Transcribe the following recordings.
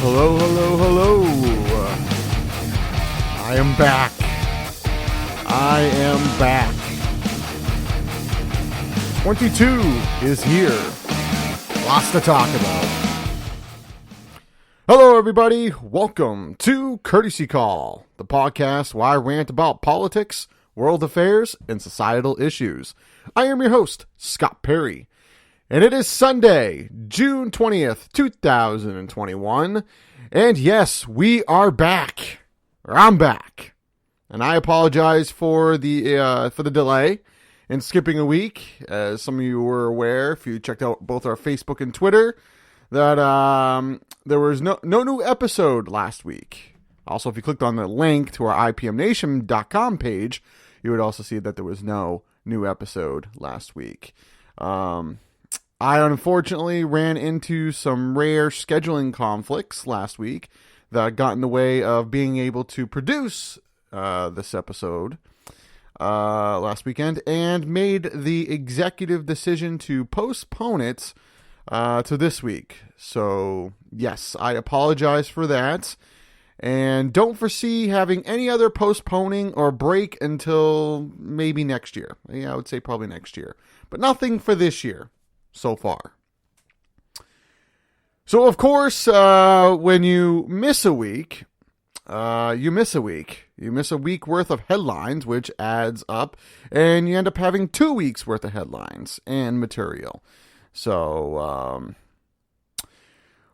Hello, hello, hello. I am back. I am back. 22 is here. Lots to talk about. Hello, everybody. Welcome to Courtesy Call, the podcast where I rant about politics, world affairs, and societal issues. I am your host, Scott Perry. And it is Sunday, June 20th, 2021. And yes, we are back. Or I'm back. And I apologize for the delay in skipping a week. As some of you were aware, if you checked out both our Facebook and Twitter, that there was no new episode last week. Also, if you clicked on the link to our IPMNation.com page, you would also see that there was no new episode last week. I unfortunately ran into some rare scheduling conflicts last week that got in the way of being able to produce this episode last weekend, and made the executive decision to postpone it to this week. So, yes, I apologize for that, and don't foresee having any other postponing or break until maybe next year. Yeah, I would say probably next year, but nothing for this year so far. So, of course, when you miss a week, you miss a week. You miss a week worth of headlines, which adds up, and you end up having 2 weeks worth of headlines and material. So,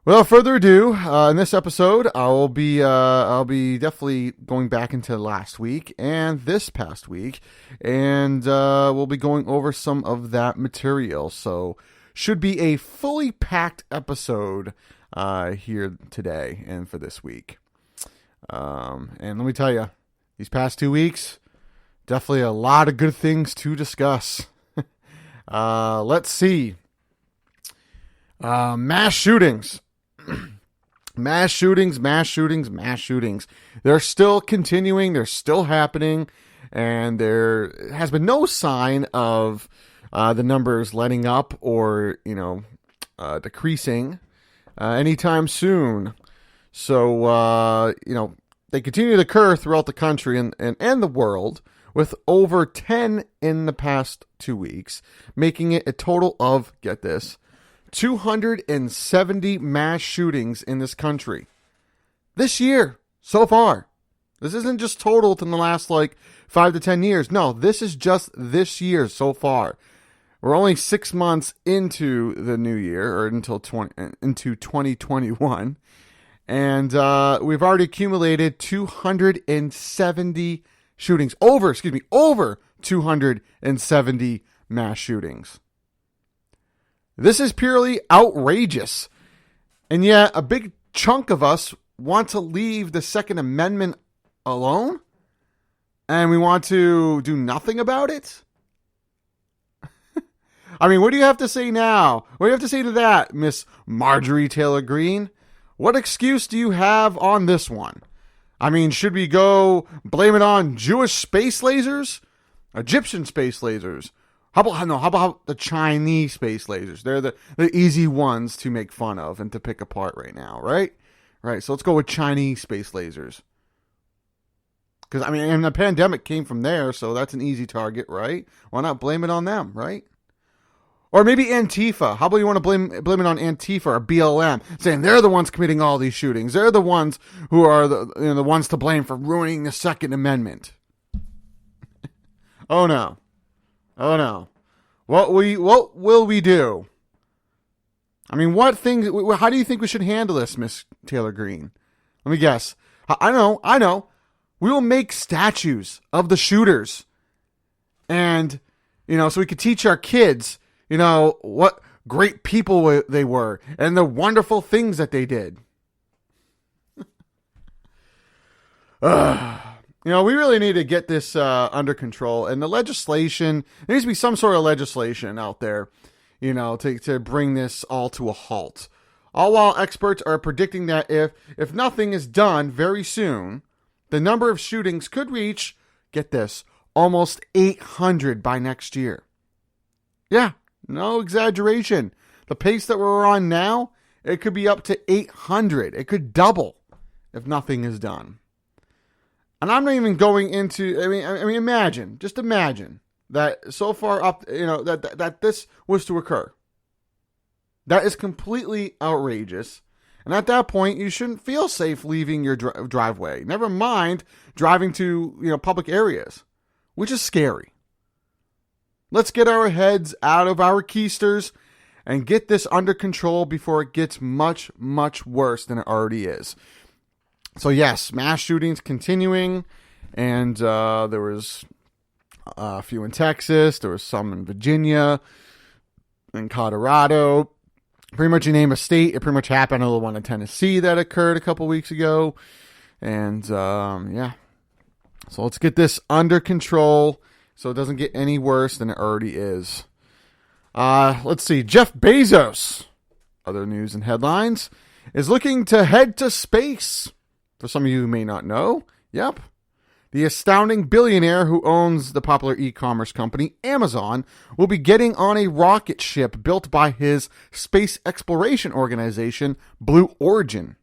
without further ado, in this episode, I'll be definitely going back into last week and this past week, and we'll be going over some of that material. So, should be a fully packed episode here today and for this week. And let me tell you, these past 2 weeks, definitely a lot of good things to discuss. Let's see. Mass shootings. Mass shootings. They're still continuing. They're still happening. And there has been no sign of the numbers letting up or, decreasing anytime soon. So, they continue to occur throughout the country and the world, with over 10 in the past 2 weeks, making it a total of, get this, 270 mass shootings in this country this year so far. This isn't just totaled in the last 5 to 10 years. No, this is just this year so far. We're only 6 months into the new year, or into 2021. And we've already accumulated 270 shootings. Over 270 mass shootings. This is purely outrageous. And yet, a big chunk of us want to leave the Second Amendment alone? And we want to do nothing about it? I mean, what do you have to say now? What do you have to say to that, Miss Marjorie Taylor Greene? What excuse do you have on this one? I mean, should we go blame it on Jewish space lasers? Egyptian space lasers? How about the Chinese space lasers? They're the easy ones to make fun of and to pick apart right now, right? Right, so let's go with Chinese space lasers. Because, and the pandemic came from there, so that's an easy target, right? Why not blame it on them, right? Or maybe Antifa. How about you want to blame it on Antifa or BLM, saying they're the ones committing all these shootings. They're the ones who are the ones to blame for ruining the Second Amendment. Oh no. What will we do? I mean, how do you think we should handle this, Miss Taylor Greene? Let me guess. I know. We will make statues of the shooters. And, so we could teach our kids, what great people they were and the wonderful things that they did. We really need to get this under control. And the legislation, there needs to be some sort of legislation out there, to bring this all to a halt. All while experts are predicting that if nothing is done very soon, the number of shootings could reach, get this, almost 800 by next year. Yeah, no exaggeration. The pace that we're on now It could be up to 800. It could double if nothing is done. And I'm not even going into, I mean, imagine that so far up, that this was to occur. That is completely outrageous. And at that point, you shouldn't feel safe leaving your driveway. Never mind driving to, public areas, which is scary. Let's get our heads out of our keisters and get this under control before it gets much, much worse than it already is. So yes, mass shootings continuing, and there was a few in Texas, there was some in Virginia, in Colorado. Pretty much you name a state, it pretty much happened. Another one in Tennessee that occurred a couple weeks ago. And, So let's get this under control so it doesn't get any worse than it already is. Let's see. Jeff Bezos, other news and headlines, is looking to head to space. For some of you who may not know, yep. The astounding billionaire who owns the popular e-commerce company Amazon will be getting on a rocket ship built by his space exploration organization, Blue Origin.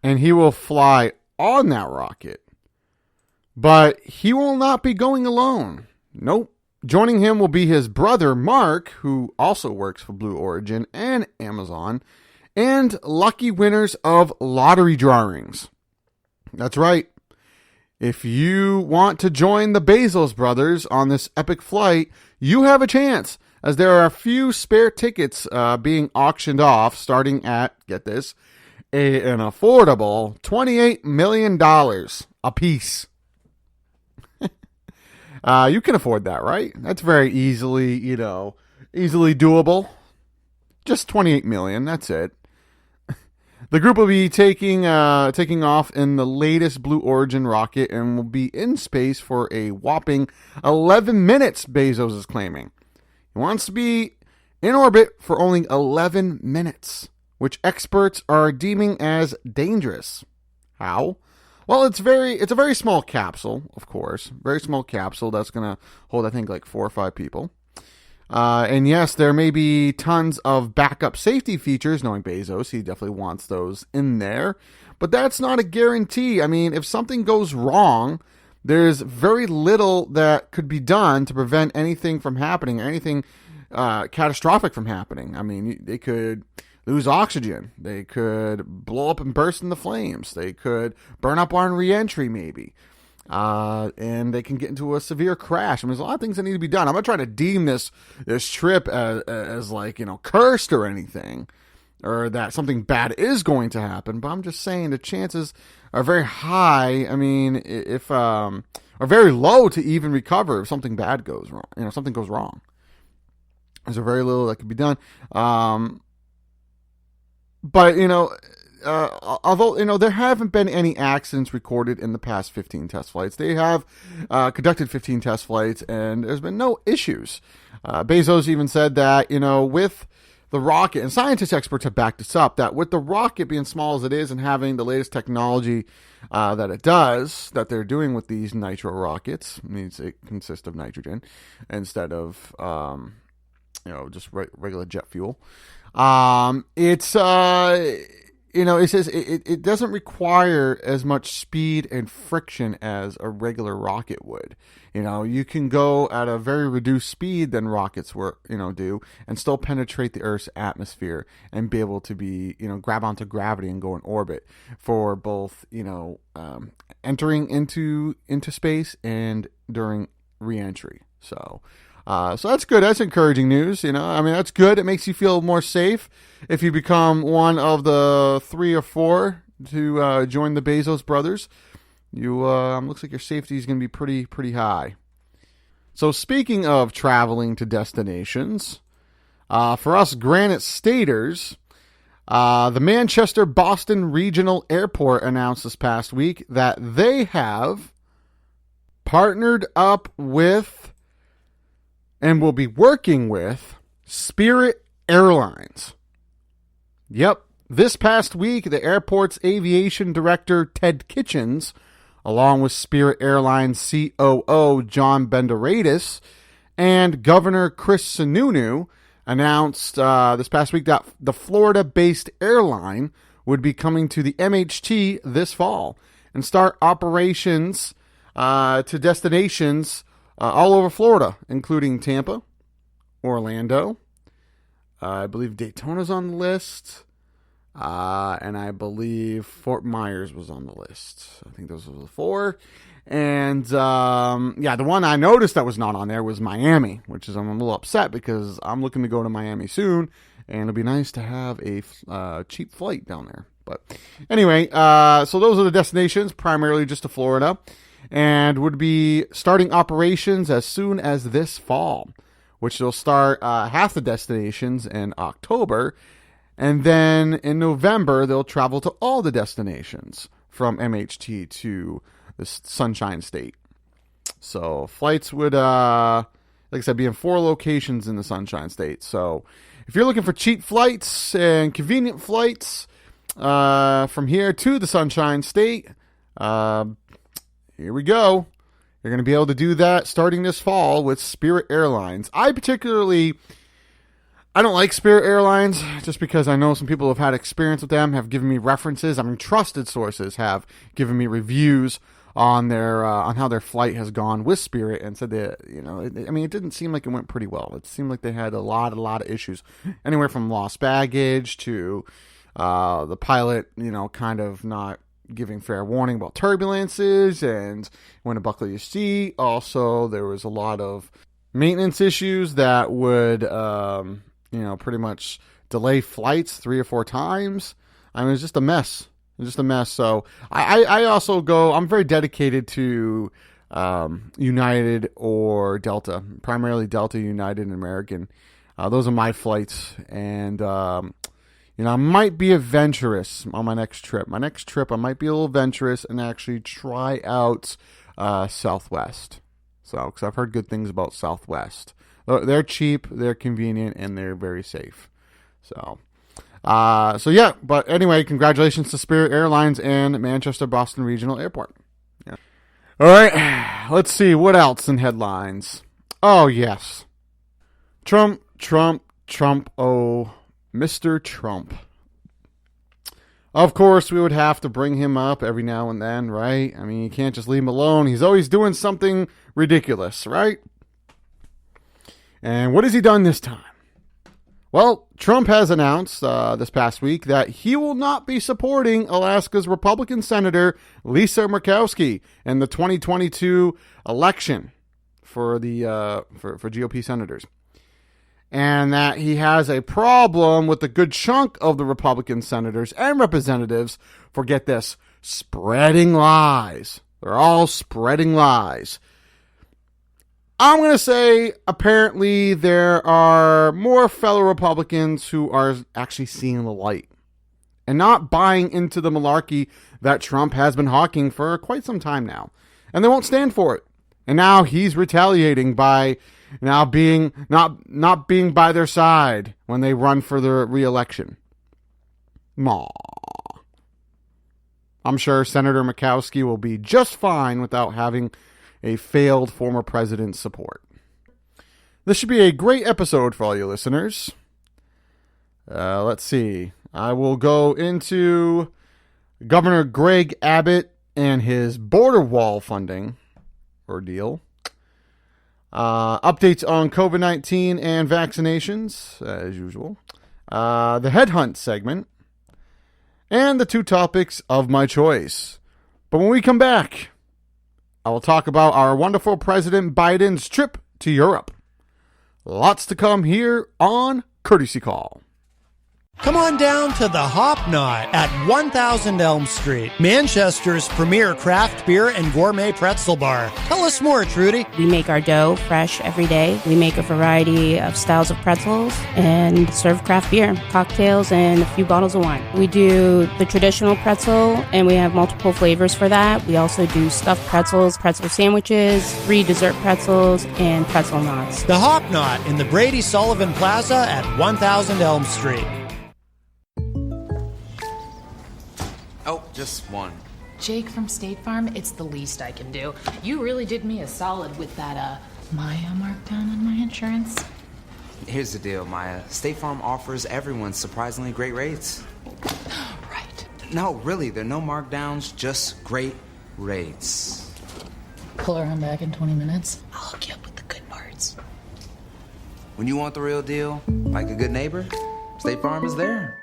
And he will fly on that rocket. But he will not be going alone. Nope. Joining him will be his brother, Mark, who also works for Blue Origin and Amazon, and lucky winners of lottery drawings. That's right. If you want to join the Bezos brothers on this epic flight, you have a chance, as there are a few spare tickets being auctioned off, starting at, get this, an affordable $28 million a piece. You can afford that, right? That's very easily doable. Just $28 million, that's it. The group will be taking off in the latest Blue Origin rocket and will be in space for a whopping 11 minutes, Bezos is claiming. He wants to be in orbit for only 11 minutes, which experts are deeming as dangerous. How? Well, it's a very small capsule, of course. Very small capsule that's going to hold, I think, like 4 or 5 people. And yes, there may be tons of backup safety features. Knowing Bezos, he definitely wants those in there. But that's not a guarantee. I mean, if something goes wrong, there's very little that could be done to prevent anything from happening, anything catastrophic from happening. I mean, they could lose oxygen. They could blow up and burst into flames. They could burn up on re-entry, maybe. And they can get into a severe crash. I mean, there's a lot of things that need to be done. I'm not trying to deem this trip as like, cursed or anything, or that something bad is going to happen. But I'm just saying the chances are very high. I mean, if are very low to even recover if something bad goes wrong. Something goes wrong. There's very little that could be done. But although there haven't been any accidents recorded in the past 15 test flights, they have conducted 15 test flights, and there's been no issues. Bezos even said that with the rocket, and scientists experts have backed this up, that with the rocket being small as it is and having the latest technology that they're doing with these nitro rockets, means it consists of nitrogen instead of just regular jet fuel. It says it doesn't require as much speed and friction as a regular rocket would. You can go at a very reduced speed than rockets do, and still penetrate the Earth's atmosphere and be able to be, grab onto gravity and go in orbit for both, entering into space and during re-entry. So that's good. That's encouraging news. That's good. It makes you feel more safe if you become one of the 3 or 4 to join the Bezos brothers. You looks like your safety is going to be pretty high. So speaking of traveling to destinations, for us Granite Staters, the Manchester-Boston Regional Airport announced this past week that they have partnered up with and will be working with Spirit Airlines. Yep. This past week, the airport's aviation director, Ted Kitchens, along with Spirit Airlines COO John Benderadis and Governor Chris Sununu, announced this past week that the Florida-based airline would be coming to the MHT this fall and start operations to destinations all over Florida, including Tampa, Orlando, I believe Daytona's on the list, and I believe Fort Myers was on the list. I think those were the 4. And, the one I noticed that was not on there was Miami, which is I'm a little upset because I'm looking to go to Miami soon, and it'll be nice to have a cheap flight down there. But anyway, so those are the destinations, primarily just to Florida, and would be starting operations as soon as this fall, which they'll start half the destinations in October, and then in November, they'll travel to all the destinations from MHT to the Sunshine State. So flights would, like I said, be in 4 locations in the Sunshine State. So if you're looking for cheap flights and convenient flights from here to the Sunshine State, here we go. You're going to be able to do that starting this fall with Spirit Airlines. I don't like Spirit Airlines just because I know some people have had experience with them, have given me references. I mean, trusted sources have given me reviews on their on how their flight has gone with Spirit, and said that, it didn't seem like it went pretty well. It seemed like they had a lot of issues, anywhere from lost baggage to the pilot, kind of not giving fair warning about turbulences and when to buckle your seat. Also, there was a lot of maintenance issues that would, pretty much delay flights 3 or 4 times. I mean, it was just a mess. So I also I'm very dedicated to United or Delta, primarily Delta, United, and American. Those are my flights, and I might be adventurous on my next trip. I might be a little adventurous and actually try out Southwest. So, because I've heard good things about Southwest. They're cheap, they're convenient, and they're very safe. But anyway, congratulations to Spirit Airlines and Manchester Boston Regional Airport. Yeah. All right, let's see what else in headlines. Oh, yes. Trump, oh, Mr. Trump. Of course, we would have to bring him up every now and then, right? I mean, you can't just leave him alone. He's always doing something ridiculous, right? And what has he done this time? Well, Trump has announced this past week that he will not be supporting Alaska's Republican Senator Lisa Murkowski in the 2022 election for the for GOP senators, and that he has a problem with a good chunk of the Republican senators and representatives for, get this, spreading lies. They're all spreading lies. I'm going to say apparently there are more fellow Republicans who are actually seeing the light and not buying into the malarkey that Trump has been hawking for quite some time now. And they won't stand for it. And now he's retaliating by now being not being by their side when they run for the re-election. I'm sure Senator Murkowski will be just fine without having a failed former president's support. This should be a great episode for all you listeners. Let's see. I will go into Governor Greg Abbott and his border wall funding ordeal. Updates on COVID-19 and vaccinations, as usual. The headhunt segment. And the 2 topics of my choice. But when we come back, I will talk about our wonderful President Biden's trip to Europe. Lots to come here on Courtesy Call. Come on down to the Hop Knot at 1000 Elm Street, Manchester's premier craft beer and gourmet pretzel bar. Tell us more, Trudy. We make our dough fresh every day. We make a variety of styles of pretzels and serve craft beer, cocktails, and a few bottles of wine. We do the traditional pretzel, and we have multiple flavors for that. We also do stuffed pretzels, pretzel sandwiches, free dessert pretzels, and pretzel knots. The Hop Knot in the Brady Sullivan Plaza at 1000 Elm Street. Oh, just one. Jake from State Farm, it's the least I can do. You really did me a solid with that, Maya markdown on my insurance. Here's the deal, Maya. State Farm offers everyone surprisingly great rates. Right. No, really, there are no markdowns, just great rates. Pull around back in 20 minutes. I'll hook you up with the good parts. When you want the real deal, like a good neighbor, State Farm is there.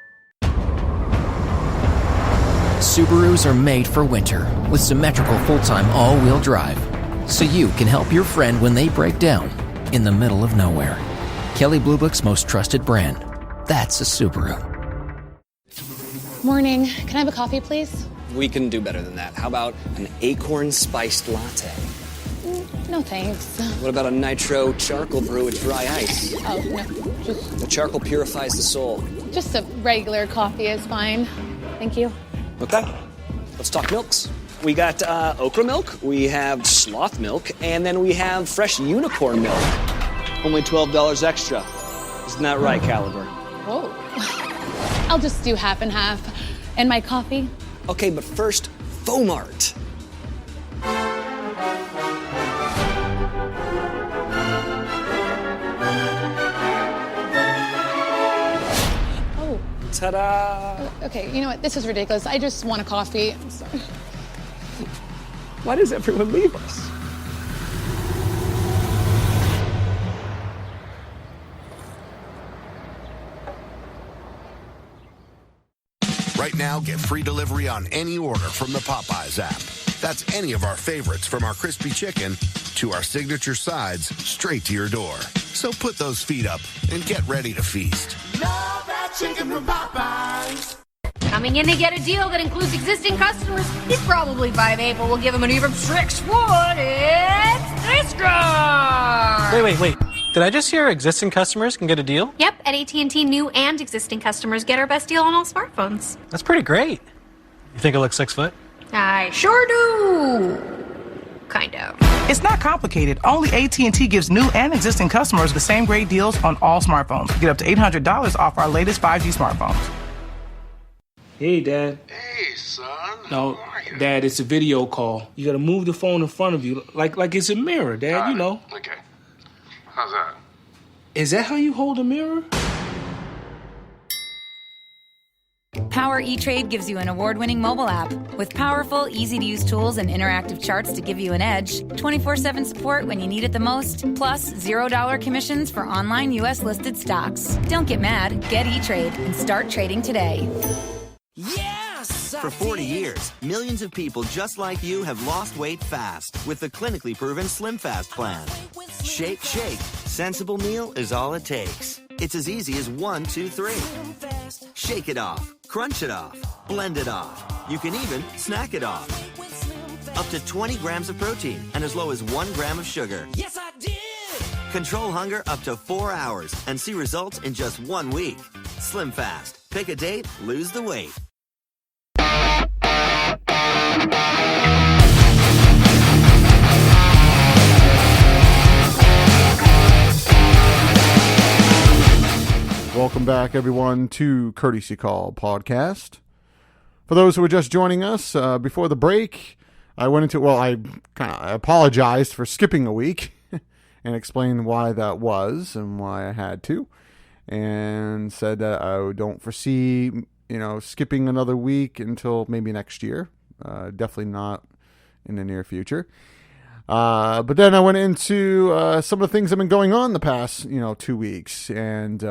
Subarus are made for winter with symmetrical full-time all-wheel drive, so you can help your friend when they break down in the middle of nowhere. Kelley Blue Book's most trusted brand. That's a Subaru. Morning. Can I have a coffee, please? We can do better than that. How about an acorn spiced latte? No, thanks. What about a nitro charcoal brew with dry ice? Oh, no. The charcoal purifies the soul. Just a regular coffee is fine. Thank you. Okay, let's talk milks. We got okra milk, we have sloth milk, and then we have fresh unicorn milk. Only $12 extra. Isn't that right, Caliber? Whoa. I'll just do half and half. And my coffee? Okay, but first, Fomart. Oh. Ta-da! Okay, you know what? This is ridiculous. I just want a coffee. I'm sorry. Why does everyone leave us? Right now, get free delivery on any order from the Popeyes app. That's any of our favorites, from our crispy chicken to our signature sides, straight to your door. So put those feet up and get ready to feast. Love that chicken from Popeyes. Coming in to get a deal that includes existing customers. He's probably 5'8", but we'll give him an even 6'1". It's this guy! Wait. Did I just hear existing customers can get a deal? Yep, at AT&T, new and existing customers get our best deal on all smartphones. That's pretty great. You think I look 6 foot? I sure do. Kind of. It's not complicated. Only AT&T gives new and existing customers the same great deals on all smartphones. Get up to $800 off our latest 5G smartphones. Hey, Dad. Hey, son. No, Dad, it's a video call. You gotta move the phone in front of you like it's a mirror, Dad, you know. Okay. How's that? Is that how you hold a mirror? Power E-Trade gives you an award-winning mobile app with powerful, easy-to-use tools and interactive charts to give you an edge, 24/7 support when you need it the most, plus $0 commissions for online U.S.-listed stocks. Don't get mad. Get E-Trade and start trading today. For 40 years, millions of people just like you have lost weight fast with the clinically proven Slim Fast plan. Shake, shake. Sensible meal is all it takes. It's as easy as 1, 2, 3. Shake it off, crunch it off, blend it off. You can even snack it off. Up to 20 grams of protein and as low as 1 gram of sugar. Yes, I did! Control hunger up to 4 hours and see results in just 1 week. Slim Fast. Pick a date, lose the weight. Welcome back, everyone, to Courtesy Call Podcast. For those who are just joining us, before the break, I went into, I apologized for skipping a week and explained why that was and why I had to, and said that I don't foresee, skipping another week until maybe next year. Definitely not in the near future. But then I went into some of the things that have been going on the past, 2 weeks. And,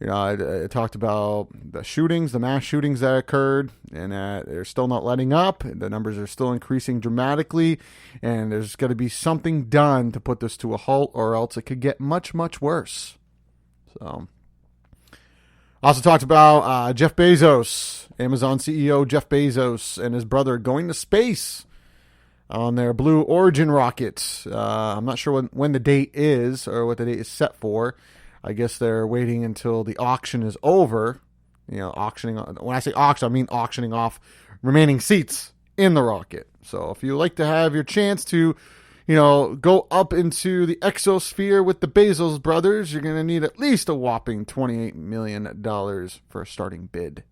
I talked about the shootings, the mass shootings that occurred, and that they're still not letting up. The numbers are still increasing dramatically, and there's got to be something done to put this to a halt, or else it could get much, much worse. So, I also talked about Jeff Bezos, Amazon CEO Jeff Bezos, and his brother going to space on their Blue Origin rocket. I'm not sure when the date is or what the date is set for. I guess they're waiting until the auction is over. Auctioning. When I say auction, I mean auctioning off remaining seats in the rocket. So if you like to have your chance to, go up into the exosphere with the Bezos brothers, you're going to need at least a whopping $28 million for a starting bid.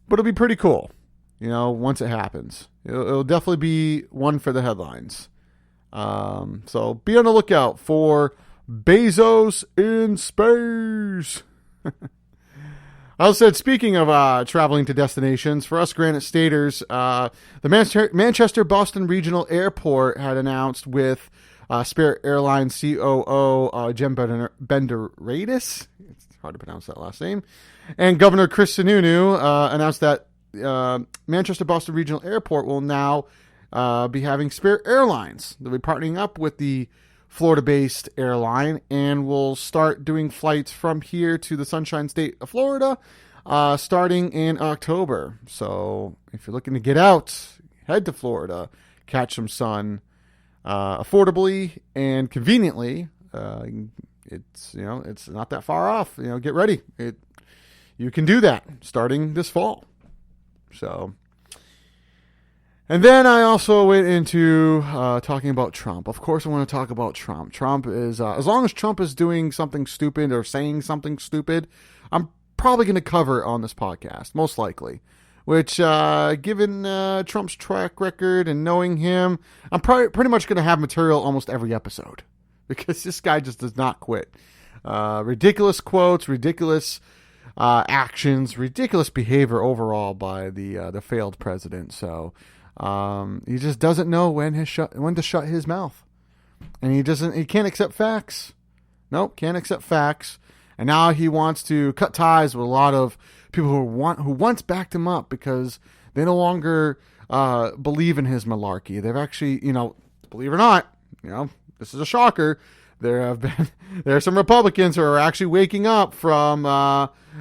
But it'll be pretty cool, once it happens. It'll definitely be one for the headlines. So be on the lookout for Bezos in space. I also said, speaking of traveling to destinations, for us Granite Staters, the Manchester-Boston Regional Airport had announced with Spirit Airlines COO Jem Benderidis, it's hard to pronounce that last name, and Governor Chris Sununu announced that Manchester-Boston Regional Airport will now be having Spirit Airlines. They'll be partnering up with the Florida-based airline and will start doing flights from here to the Sunshine State of Florida starting in October. So if you're looking to get out, head to Florida, catch some sun affordably and conveniently. It's not that far off. Get ready. You can do that starting this fall. So. And then I also went into talking about Trump. Of course, I want to talk about Trump. Trump is, as long as Trump is doing something stupid or saying something stupid, I'm probably going to cover it on this podcast, most likely. Which, given Trump's track record and knowing him, I'm pretty much going to have material almost every episode. Because this guy just does not quit. Ridiculous quotes, ridiculous actions, ridiculous behavior overall by the failed president. So he just doesn't know when to shut his mouth, and he can't accept facts. Nope, can't accept facts. And now he wants to cut ties with a lot of people who once backed him up because they no longer believe in his malarkey. They've actually, believe it or not, this is a shocker. There are some Republicans who are actually waking up from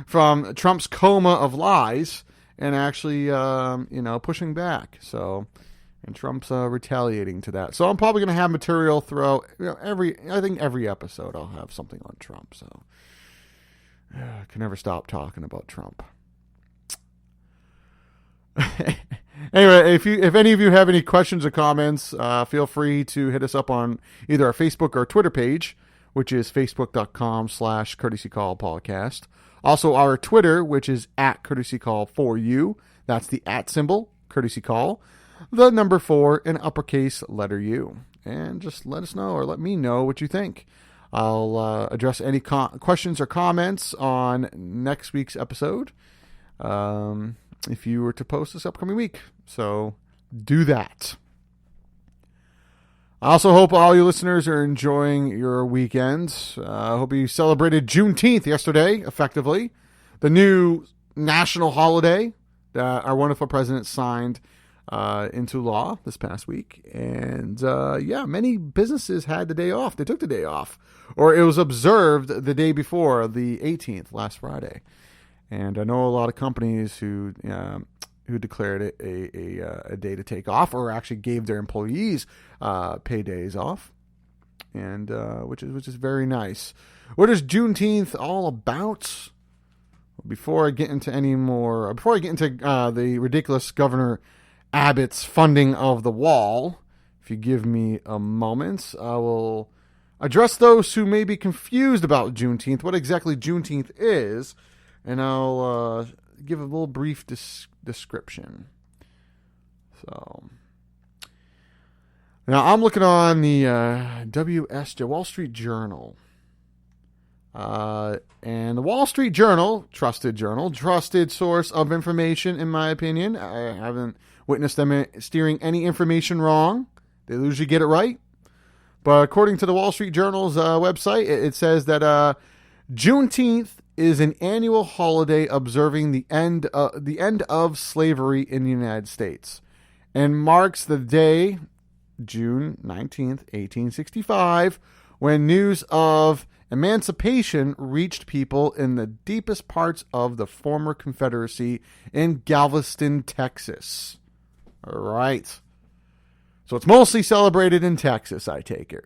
Trump's coma of lies and actually, pushing back. So, and Trump's retaliating to that. So I'm probably going to have material throughout every episode. I'll have something on Trump. So I can never stop talking about Trump. Anyway, if any of you have any questions or comments, feel free to hit us up on either our Facebook or Twitter page, which is facebook.com/courtesycallpodcast. Also, our Twitter, which is @courtesycall4u. That's the @ courtesy call, the number 4 in uppercase letter U. And just let us know or let me know what you think. I'll address any questions or comments on next week's episode if you were to post this upcoming week. So do that. I also hope all you listeners are enjoying your weekends. I hope you celebrated Juneteenth yesterday, effectively. The new national holiday that our wonderful president signed into law this past week. And many businesses had the day off. They took the day off. Or it was observed the day before, the 18th, last Friday. And I know a lot of companies who declared it a day to take off, or actually gave their employees pay days off, and which is very nice. What is Juneteenth all about? Before I get into the ridiculous Governor Abbott's funding of the wall, if you give me a moment, I will address those who may be confused about Juneteenth, what exactly Juneteenth is, and I'll give a little brief description. So now I'm looking on the Wall Street Journal. And the Wall Street Journal, trusted source of information, in my opinion. I haven't witnessed them steering any information wrong. They usually get it right. But according to the Wall Street Journal's website, it says that Juneteenth is an annual holiday observing the end of slavery in the United States, and marks the day, June 19th, 1865, when news of emancipation reached people in the deepest parts of the former Confederacy in Galveston, Texas. All right. So it's mostly celebrated in Texas, I take it.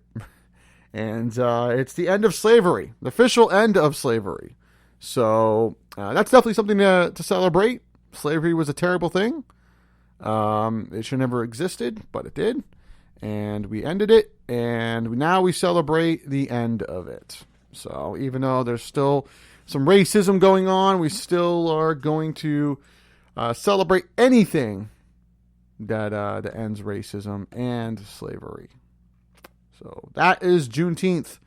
And it's the end of slavery, the official end of slavery. So that's definitely something to celebrate. Slavery was a terrible thing. It should never existed, but it did. And we ended it, and now we celebrate the end of it. So even though there's still some racism going on, we still are going to celebrate anything that ends racism and slavery. So that is Juneteenth.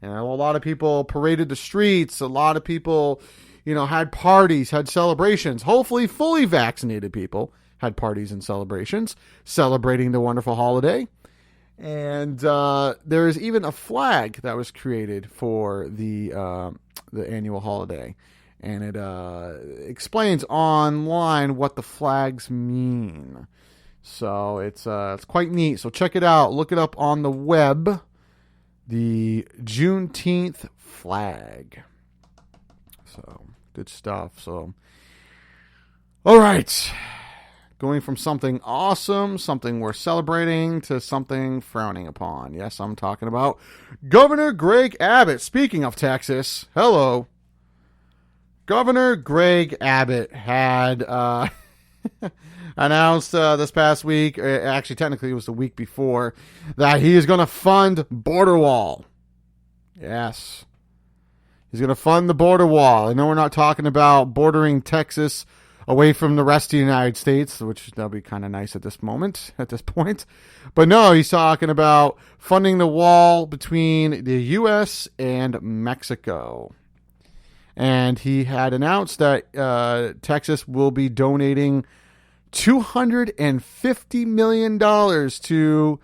You know, a lot of people paraded the streets. A lot of people, you know, had parties, had celebrations. Hopefully fully vaccinated people had parties and celebrations celebrating the wonderful holiday. And there is even a flag that was created for the annual holiday. And it explains online what the flags mean. So it's quite neat. So check it out. Look it up on the web. The Juneteenth flag. So good stuff. So, all right. Going from something awesome, something we're celebrating, to something frowning upon. Yes, I'm talking about Governor Greg Abbott. Speaking of Texas, hello. Governor Greg Abbott had announced this past week, actually technically it was the week before, that he is going to fund border wall. Yes. He's going to fund the border wall. I know we're not talking about bordering Texas away from the rest of the United States, which that'll be kind of nice at this point. But no, he's talking about funding the wall between the U.S. and Mexico. And he had announced that Texas will be donating $250 million to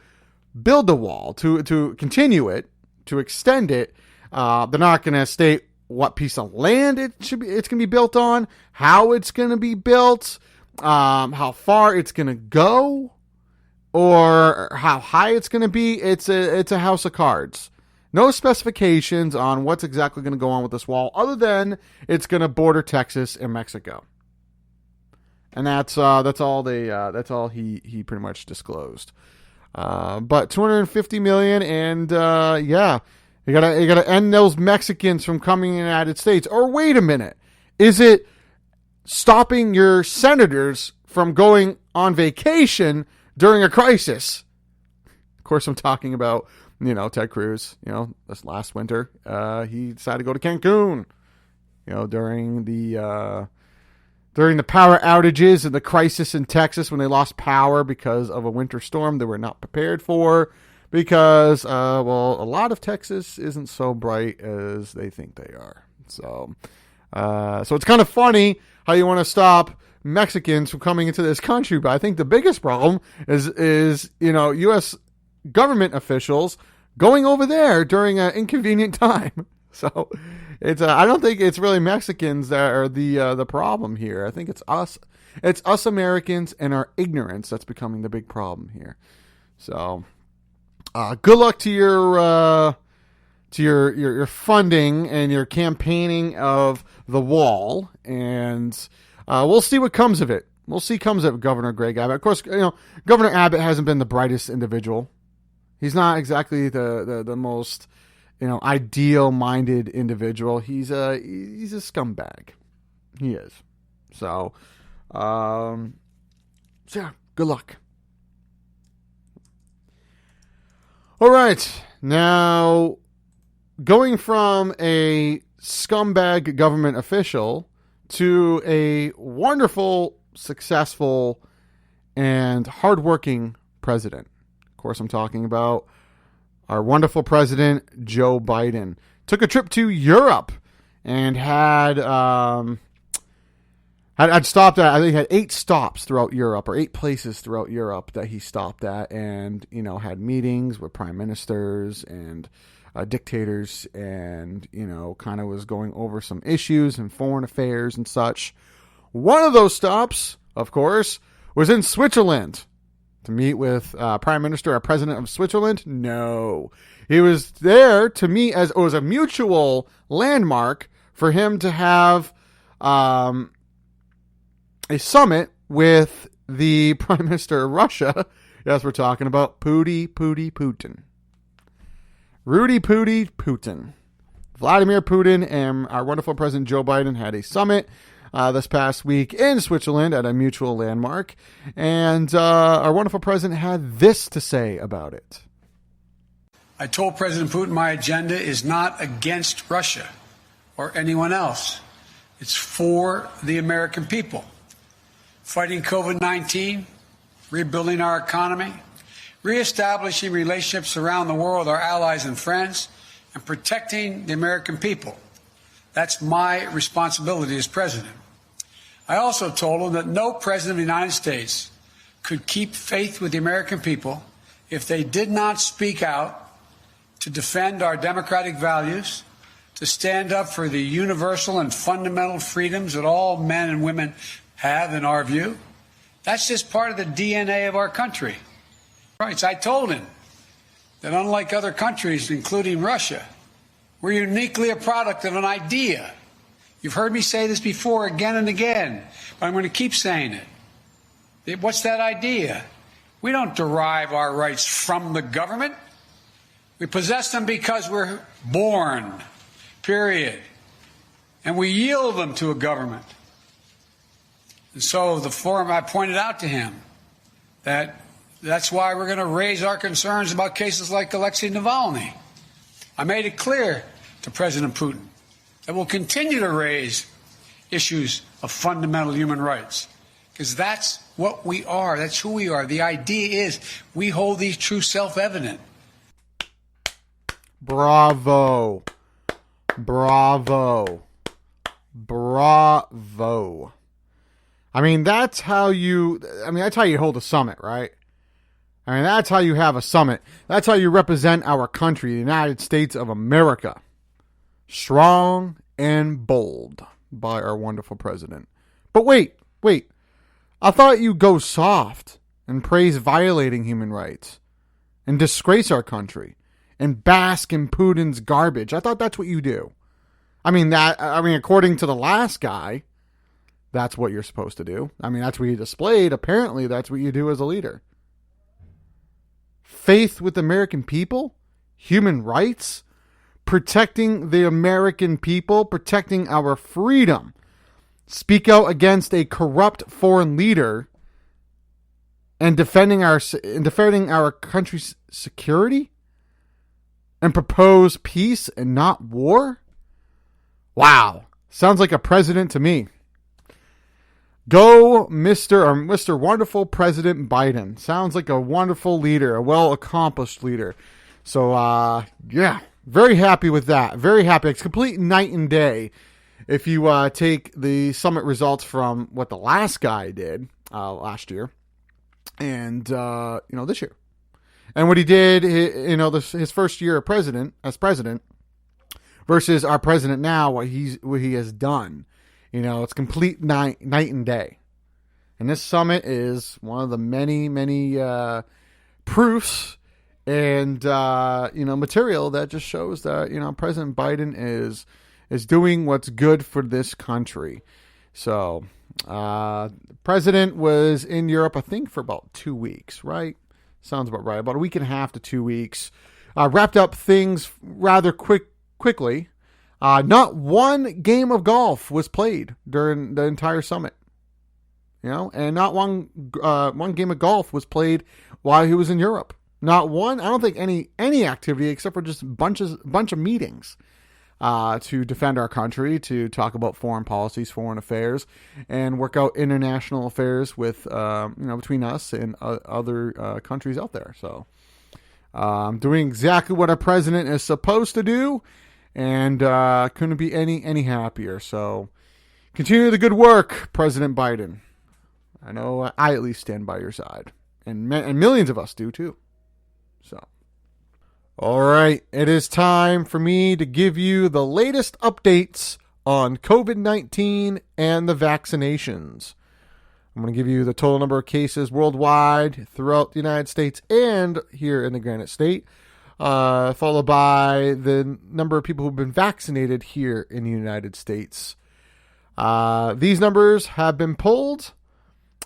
build the wall, to continue it, to extend it. They're not going to state what piece of land it's going to be built on, how it's going to be built, how far it's going to go, or how high it's going to be. It's a house of cards. No specifications on what's exactly going to go on with this wall, other than it's going to border Texas and Mexico. And that's all he pretty much disclosed. But $250 million, and yeah. You gotta end those Mexicans from coming in the United States. Or wait a minute. Is it stopping your senators from going on vacation during a crisis? Of course, I'm talking about, you know, Ted Cruz. You know, this last winter, he decided to go to Cancun. You know, during the power outages and the crisis in Texas when they lost power because of a winter storm they were not prepared for. Because, a lot of Texas isn't so bright as they think they are. So it's kind of funny how you want to stop Mexicans from coming into this country. But I think the biggest problem is you know, U.S. government officials going over there during an inconvenient time. So it's I don't think it's really Mexicans that are the problem here. I think it's us. It's us Americans and our ignorance that's becoming the big problem here. So. Good luck to your funding and your campaigning of the wall, and we'll see what comes of it. We'll see comes of it, Governor Greg Abbott. Of course, you know, Governor Abbott hasn't been the brightest individual. He's not exactly the most, you know, ideal-minded individual. He's a scumbag. He is. So yeah, good luck. All right, now going from a scumbag government official to a wonderful, successful, and hardworking president. Of course, I'm talking about our wonderful president, Joe Biden. Took a trip to Europe and had stopped at, I think he had 8 stops throughout Europe, or 8 places throughout Europe that he stopped at, and, you know, had meetings with prime ministers and dictators, and, you know, kind of was going over some issues and foreign affairs and such. One of those stops, of course, was in Switzerland to meet with prime minister or president of Switzerland. No, he was there to meet, as it was a mutual landmark for him to have a summit with the Prime Minister of Russia. Yes, we're talking about Putin. Rudy Putin. Vladimir Putin and our wonderful President Joe Biden had a summit this past week in Switzerland at a mutual landmark. And our wonderful president had this to say about it. I told President Putin my agenda is not against Russia or anyone else. It's for the American people. Fighting COVID-19, rebuilding our economy, reestablishing relationships around the world with our allies and friends, and protecting the American people. That's my responsibility as president. I also told him that no president of the United States could keep faith with the American people if they did not speak out to defend our democratic values, to stand up for the universal and fundamental freedoms that all men and women have, in our view. That's just part of the DNA of our country. Right. I told him that unlike other countries, including Russia, we're uniquely a product of an idea. You've heard me say this before again and again, but I'm going to keep saying it. What's that idea? We don't derive our rights from the government. We possess them because we're born, period. And we yield them to a government. And so the forum, I pointed out to him that that's why we're going to raise our concerns about cases like Alexei Navalny. I made it clear to President Putin that we'll continue to raise issues of fundamental human rights, because that's what we are. That's who we are. The idea is we hold these truths self-evident. Bravo. Bravo. Bravo. I mean, that's how you hold a summit, right? I mean, that's how you have a summit. That's how you represent our country, the United States of America. Strong and bold by our wonderful president. But wait. I thought you go soft and praise violating human rights and disgrace our country and bask in Putin's garbage. I thought that's what you do. I mean, according to the last guy, that's what you're supposed to do. I mean, that's what you displayed. Apparently, that's what you do as a leader. Faith with the American people, human rights, protecting the American people, protecting our freedom. Speak out against a corrupt foreign leader and defending our country's security, and propose peace and not war. Wow, sounds like a president to me. Go, Mr. Wonderful President Biden. Sounds like a wonderful leader, a well-accomplished leader. So, yeah, very happy with that. Very happy. It's complete night and day if you take the summit results from what the last guy did last year and, this year. And what he did, his first year as president versus our president now, what he has done. It's complete night and day. And this summit is one of the many, many proofs and, material that just shows that, President Biden is doing what's good for this country. So, the president was in Europe, I think, for about 2 weeks, right? Sounds about right. About a week and a half to 2 weeks. Wrapped up things rather quickly. Not one game of golf was played during the entire summit. And not one game of golf was played while he was in Europe. Not one. I don't think any activity except for just bunch of meetings to defend our country, to talk about foreign policies, foreign affairs, and work out international affairs with between us and other countries out there. So, doing exactly what our president is supposed to do. And couldn't be any happier. So continue the good work, President Biden. I know I at least stand by your side. And millions of us do too. So, all right. It is time for me to give you the latest updates on COVID-19 and the vaccinations. I'm going to give you the total number of cases worldwide throughout the United States and here in the Granite State. Followed by the number of people who've been vaccinated here in the United States. These numbers have been pulled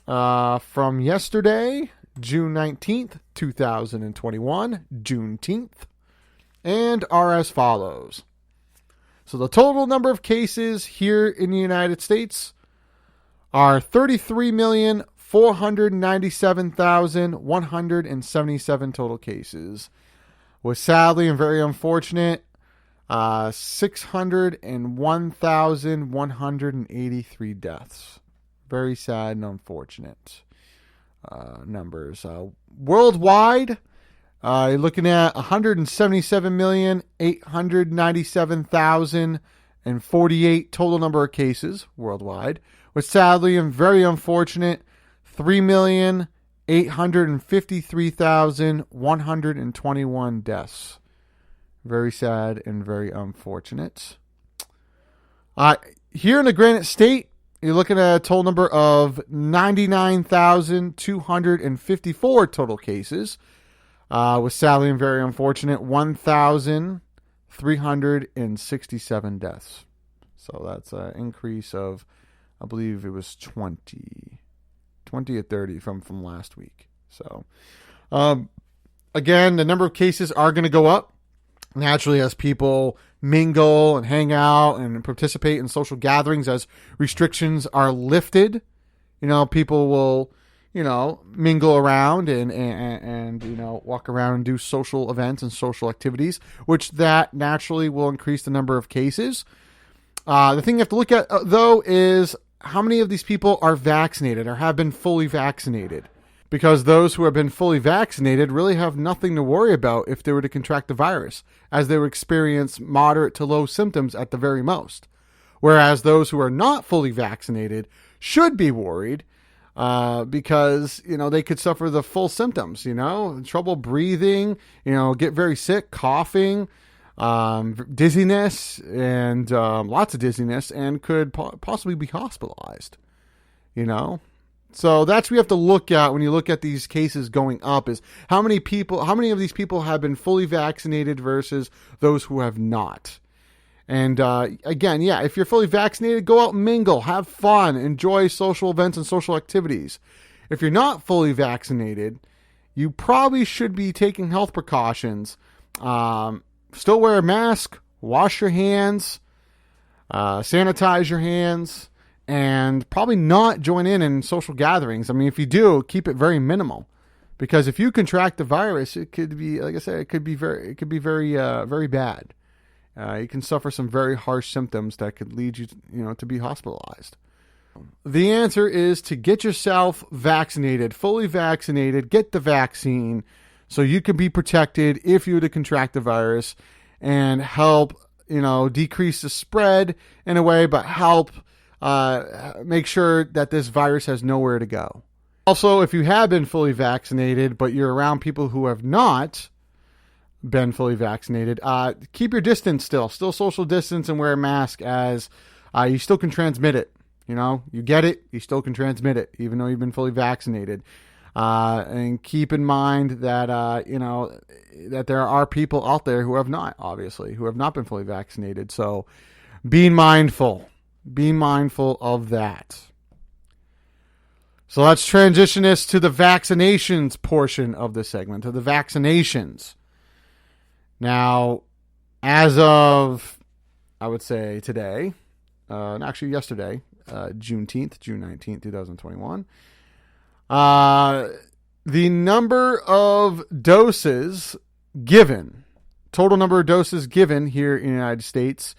from yesterday, June 19th, 2021, Juneteenth, and are as follows. So the total number of cases here in the United States are 33,497,177 total cases. Was sadly and very unfortunate, 601,183 deaths. Very sad and unfortunate numbers. Worldwide, You're looking at 177,897,048 total number of cases worldwide, with sadly and very unfortunate 3,853,121 deaths. Very sad and very unfortunate. Here in the Granite State, you're looking at a total number of 99,254 total cases, with sadly and very unfortunate 1,367 deaths. So that's an increase of, I believe it was 20 or 30 from last week. So, again, the number of cases are going to go up naturally as people mingle and hang out and participate in social gatherings as restrictions are lifted. People will, mingle around and walk around and do social events and social activities, which that naturally will increase the number of cases. The thing you have to look at, though, is how many of these people are vaccinated or have been fully vaccinated. Because those who have been fully vaccinated really have nothing to worry about if they were to contract the virus, as they would experience moderate to low symptoms at the very most. Whereas those who are not fully vaccinated should be worried because, they could suffer the full symptoms, trouble breathing, get very sick, coughing, dizziness, and lots of dizziness, and could possibly be hospitalized, So that's what you have to look at when you look at these cases going up, is how many of these people have been fully vaccinated versus those who have not. And again, if you're fully vaccinated, go out and mingle, have fun, enjoy social events and social activities. If you're not fully vaccinated, you probably should be taking health precautions. Still wear a mask, wash your hands, sanitize your hands, and probably not join in social gatherings. I mean, if you do, keep it very minimal, because if you contract the virus, it could be, like I said, it could be very bad. You can suffer some very harsh symptoms that could lead you, to be hospitalized. The answer is to get yourself vaccinated, fully vaccinated, get the vaccine so you can be protected if you were to contract the virus, and help, decrease the spread in a way, but help make sure that this virus has nowhere to go. Also, if you have been fully vaccinated, but you're around people who have not been fully vaccinated, keep your distance still social distance, and wear a mask, as you still can transmit it. You get it, you still can transmit it, even though you've been fully vaccinated. And keep in mind that, that there are people out there who have not been fully vaccinated. So be mindful of that. So let's transition this to the vaccinations portion of the segment, to the vaccinations. Now, as of, I would say today, actually yesterday, Juneteenth, June 19th, 2021, the number of doses given, total number of doses given here in the United States,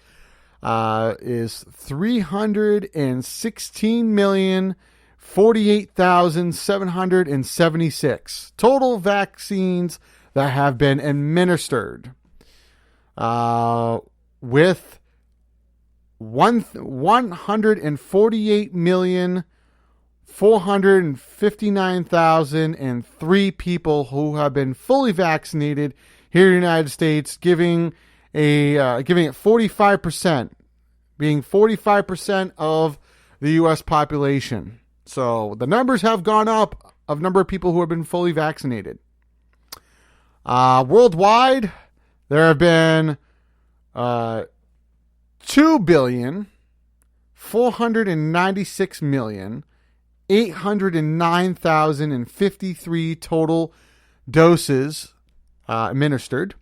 is 316,048,776 total vaccines that have been administered, with 148,459,003 people who have been fully vaccinated here in the United States, giving it 45%, being 45% of the U.S. population. So the numbers have gone up of number of people who have been fully vaccinated. Worldwide, there have been 2,496,809,053 total doses administered,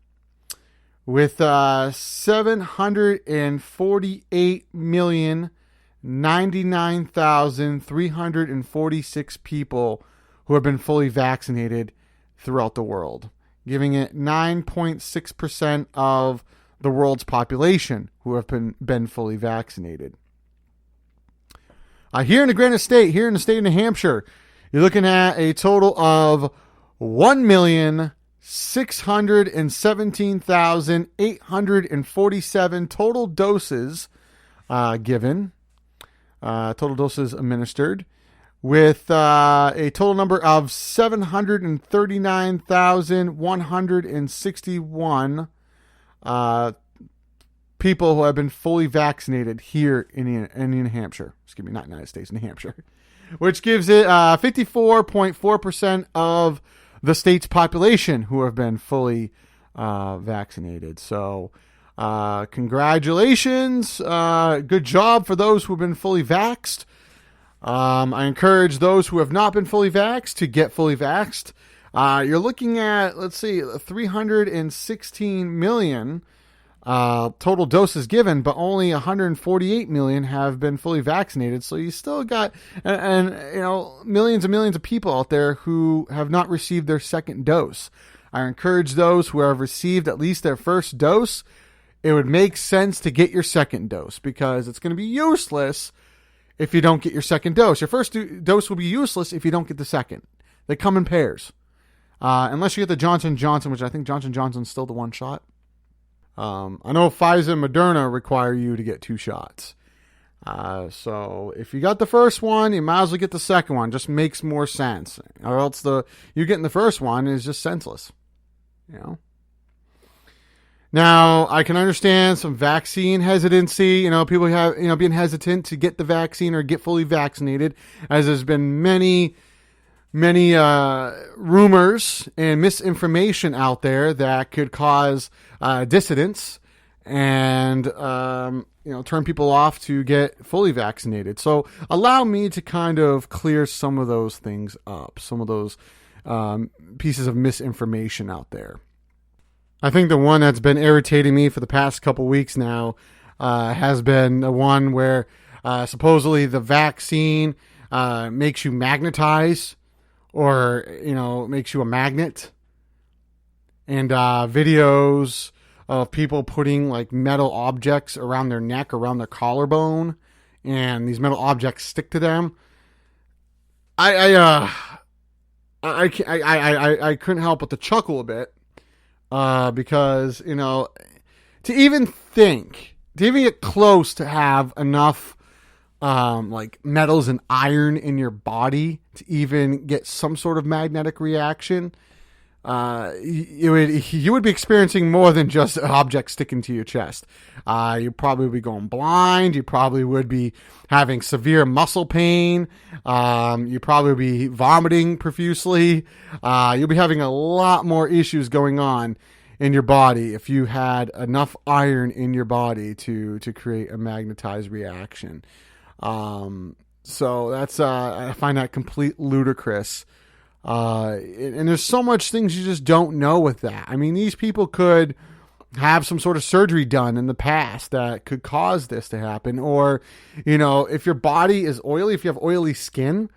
with 748,099,346 people who have been fully vaccinated throughout the world, giving it 9.6% of the world's population who have been fully vaccinated. Here in the Granite State, here in the state of New Hampshire, you're looking at a total of 1,700,000 617,847 total doses given, total doses administered, with a total number of 739,161 people who have been fully vaccinated here in New Hampshire. Excuse me, not United States, New Hampshire. Which gives it 54.4% of the state's population who have been fully vaccinated. So, congratulations. Good job for those who have been fully vaxxed. I encourage those who have not been fully vaxxed to get fully vaxxed. You're looking at, 316 million total doses given, but only 148 million have been fully vaccinated. So you still got, and millions and millions of people out there who have not received their second dose. I encourage those who have received at least their first dose. It would make sense to get your second dose, because it's going to be useless if you don't get your second dose. Your first dose will be useless if you don't get the second. They come in pairs. Unless you get the Johnson & Johnson, which I think Johnson & Johnson's still the one shot. I know Pfizer and Moderna require you to get 2 shots. So if you got the first one, you might as well get the second one. Just makes more sense. Or else you getting the first one is just senseless. Now, I can understand some vaccine hesitancy. People have, being hesitant to get the vaccine or get fully vaccinated, as there's been many rumors and misinformation out there that could cause dissidence and, turn people off to get fully vaccinated. So allow me to kind of clear some of those things up, some of those pieces of misinformation out there. I think the one that's been irritating me for the past couple weeks now has been the one where supposedly the vaccine makes you magnetize, or, makes you a magnet. And videos of people putting like metal objects around their neck, around their collarbone, and these metal objects stick to them. I couldn't help but to chuckle a bit. Because, to even get close to have enough, metals and iron in your body to even get some sort of magnetic reaction, you would be experiencing more than just an object sticking to your chest. You probably would be going blind. You probably would be having severe muscle pain. You probably would be vomiting profusely. You'll be having a lot more issues going on in your body if you had enough iron in your body to create a magnetized reaction. So that's, I find that complete ludicrous. And there's so much things you just don't know with that. I mean, these people could have some sort of surgery done in the past that could cause this to happen. Or, if your body is oily, if you have oily skin,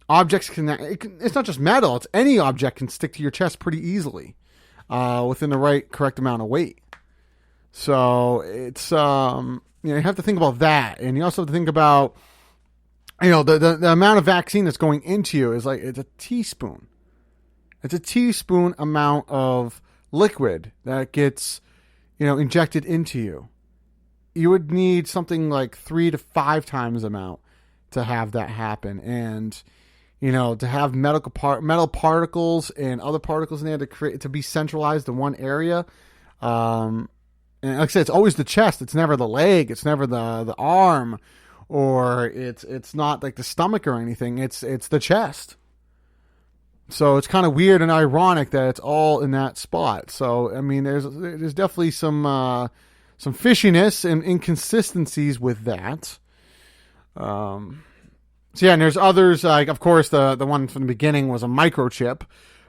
objects it's not just metal, it's any object can stick to your chest pretty easily, within the correct amount of weight. So it's, you have to think about that. And you also have to think about, the amount of vaccine that's going into you is it's a teaspoon. It's a teaspoon amount of liquid that gets, injected into you. You would need something like 3 to 5 times the amount to have that happen. And, to have metal particles and other particles in there to be centralized in one area. And like I said, it's always the chest. It's never the leg. It's never the arm. Or it's not like the stomach or anything. It's the chest. So it's kind of weird and ironic that it's all in that spot. So I mean, there's definitely some fishiness and inconsistencies with that. So yeah, and there's others, like of course the one from the beginning was a microchip,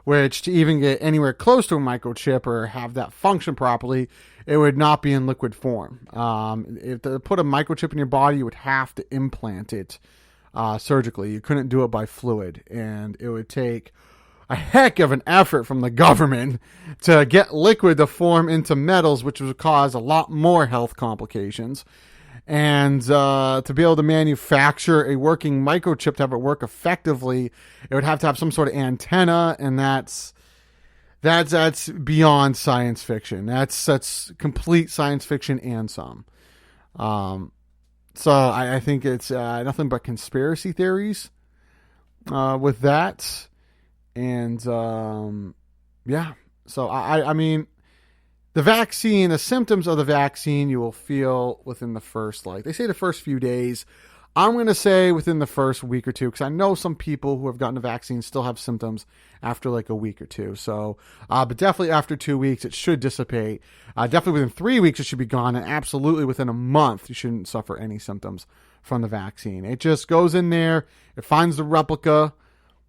which to even get anywhere close to a microchip or have that function properly, it would not be in liquid form. If to put a microchip in your body, you would have to implant it surgically. You couldn't do it by fluid, and it would take a heck of an effort from the government to get liquid to form into metals, which would cause a lot more health complications. And to be able to manufacture a working microchip to have it work effectively, it would have to have some sort of antenna, and that's that's beyond science fiction. That's complete science fiction and some. So I think it's nothing but conspiracy theories with that. And yeah, so I mean, the vaccine, the symptoms of the vaccine you will feel within the first, like they say, the first few days. I'm going to say within the first week or two, because I know some people who have gotten the vaccine still have symptoms after like a week or two. So, but definitely after 2 weeks, it should dissipate. Definitely within 3 weeks, it should be gone. And absolutely within a month, you shouldn't suffer any symptoms from the vaccine. It just goes in there. It finds the replica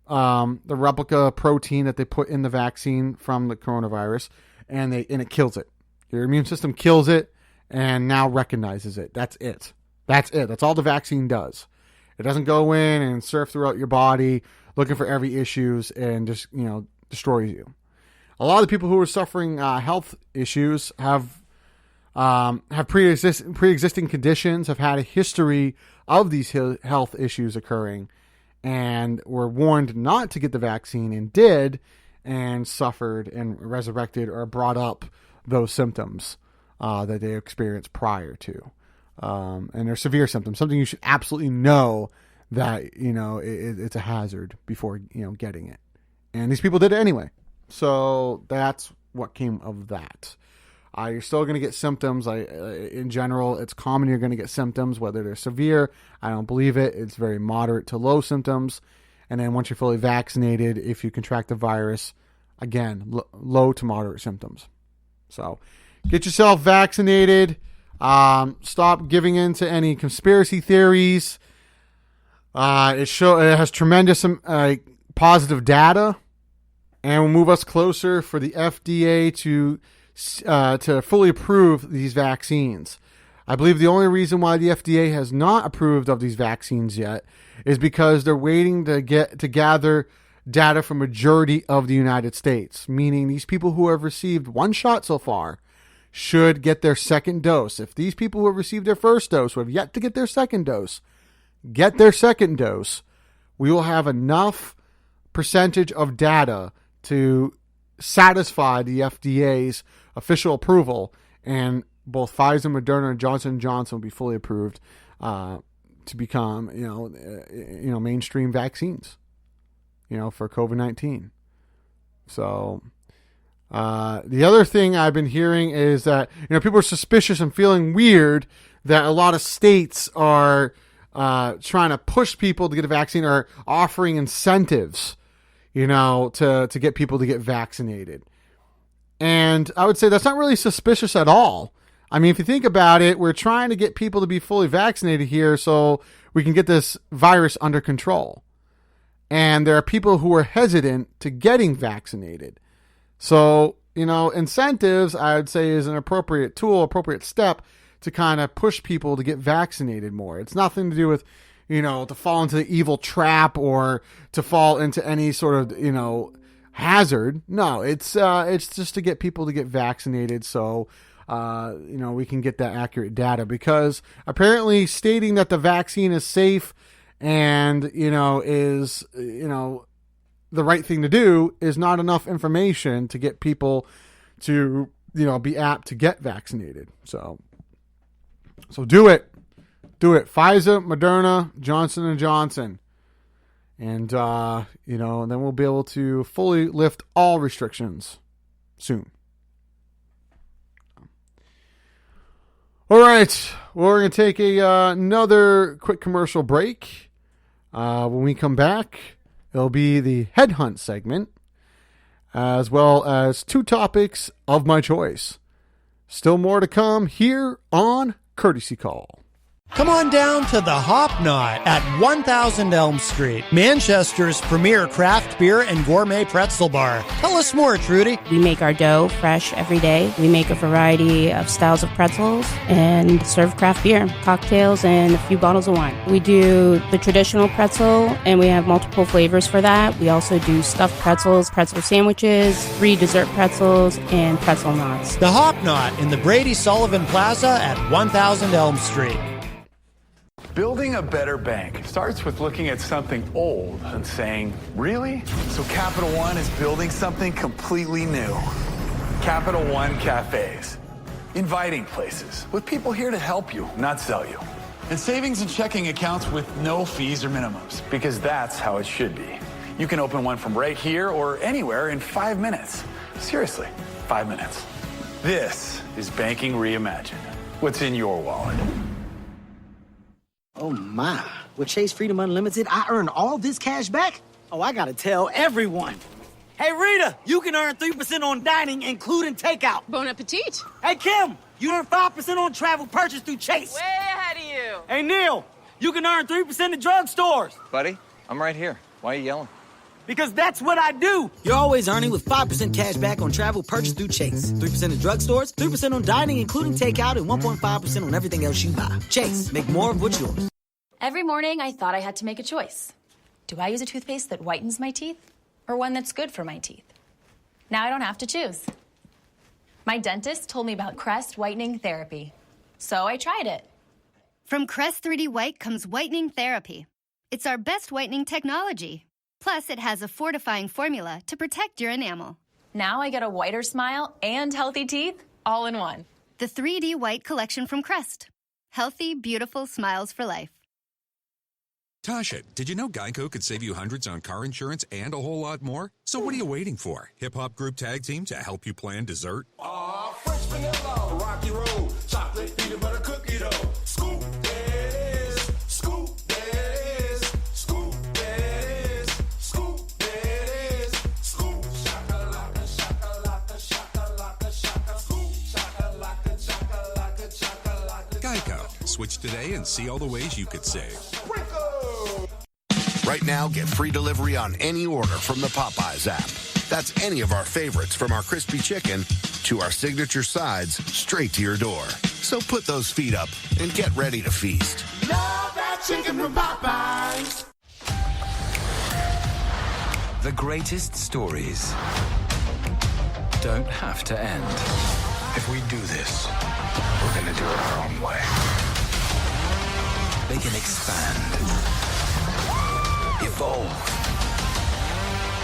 protein that they put in the vaccine from the coronavirus, and it kills it. Your immune system kills it and now recognizes it. That's it. That's it. That's all the vaccine does. It doesn't go in and surf throughout your body looking for every issues and just, destroys you. A lot of the people who are suffering health issues have pre-existing conditions, have had a history of these health issues occurring, and were warned not to get the vaccine and did, and suffered and resurrected or brought up those symptoms that they experienced prior to. And they're severe symptoms, something you should absolutely know that, it's a hazard before, getting it. And these people did it anyway. So that's what came of that. You're still going to get symptoms. In general, it's common you're going to get symptoms, whether they're severe. I don't believe it. It's very moderate to low symptoms. And then once you're fully vaccinated, if you contract the virus, again, low to moderate symptoms. So get yourself vaccinated. Stop giving in to any conspiracy theories. It has tremendous positive data, and will move us closer for the FDA to fully approve these vaccines. I believe the only reason why the FDA has not approved of these vaccines yet is because they're waiting to gather data from majority of the United States, meaning these people who have received one shot so far should get their second dose. If these people who have received their first dose, who have yet to get their second dose, get their second dose, we will have enough percentage of data to satisfy the FDA's official approval, and both Pfizer, Moderna, and Johnson & Johnson will be fully approved to become, mainstream vaccines, for COVID-19. So the other thing I've been hearing is that, people are suspicious and feeling weird that a lot of states are trying to push people to get a vaccine, or offering incentives, to get people to get vaccinated. And I would say that's not really suspicious at all. I mean, if you think about it, we're trying to get people to be fully vaccinated here so we can get this virus under control. And there are people who are hesitant to getting vaccinated. So, incentives, I would say, is an appropriate tool, appropriate step to kind of push people to get vaccinated more. It's nothing to do with, to fall into the evil trap or to fall into any sort of, hazard. No, it's just to get people to get vaccinated so, we can get that accurate data, because apparently stating that the vaccine is safe and, is, the right thing to do is not enough information to get people to, be apt to get vaccinated. So do it. Do it. Pfizer, Moderna, Johnson & Johnson. And, then we'll be able to fully lift all restrictions soon. All right. Well, we're going to take another quick commercial break. When we come back, it'll be the Headhunt segment, as well as 2 topics of my choice. Still more to come here on Courtesy Call. Come on down to the Hop Knot at 1000 Elm Street, Manchester's premier craft beer and gourmet pretzel bar. Tell us more, Trudy. We make our dough fresh every day. We make a variety of styles of pretzels and serve craft beer, cocktails, and a few bottles of wine. We do the traditional pretzel, and we have multiple flavors for that. We also do stuffed pretzels, pretzel sandwiches, 3 dessert pretzels, and pretzel knots. The Hop Knot in the Brady Sullivan Plaza at 1000 Elm Street. Building a better bank starts with looking at something old and saying, really? So Capital One is building something completely new. Capital One Cafes. Inviting places with people here to help you, not sell you. And savings and checking accounts with no fees or minimums, because that's how it should be. You can open one from right here or anywhere in 5 minutes. Seriously, 5 minutes. This is banking reimagined. What's in your wallet? Oh my, with Chase Freedom Unlimited, I earn all this cash back? Oh, I gotta tell everyone. Hey Rita, you can earn 3% on dining, including takeout. Bon appetit. Hey Kim, you earn 5% on travel purchased through Chase. Way ahead of you. Hey Neil, you can earn 3% at drugstores. Buddy, I'm right here. Why are you yelling? Because that's what I do. You're always earning with 5% cash back on travel purchased through Chase. 3% at drugstores, 3% on dining, including takeout, and 1.5% on everything else you buy. Chase, make more of what's yours. Every morning, I thought I had to make a choice. Do I use a toothpaste that whitens my teeth or one that's good for my teeth? Now I don't have to choose. My dentist told me about Crest Whitening Therapy, so I tried it. From Crest 3D White comes Whitening Therapy. It's our best whitening technology. Plus, it has a fortifying formula to protect your enamel. Now I get a whiter smile and healthy teeth all in one. The 3D White collection from Crest. Healthy, beautiful smiles for life. Tasha, did you know Geico could save you hundreds on car insurance and a whole lot more? So what are you waiting for? Hip-hop group tag team to help you plan dessert? French vanilla, rocky road, chocolate, peanut butter cookie dough. Scoop this, scoop this, scoop this, scoop this, scoop shakalaka, shakalaka, shakalaka, shaka, scoop shakalaka, shakalaka, shakalaka. Geico. Switch today and see all the ways you could save. Right now, get free delivery on any order from the Popeyes app. That's any of our favorites, from our crispy chicken to our signature sides, straight to your door. So put those feet up and get ready to feast. Love that chicken from Popeyes. The greatest stories don't have to end. If we do this, we're going to do it our own way. They can expand, evolve,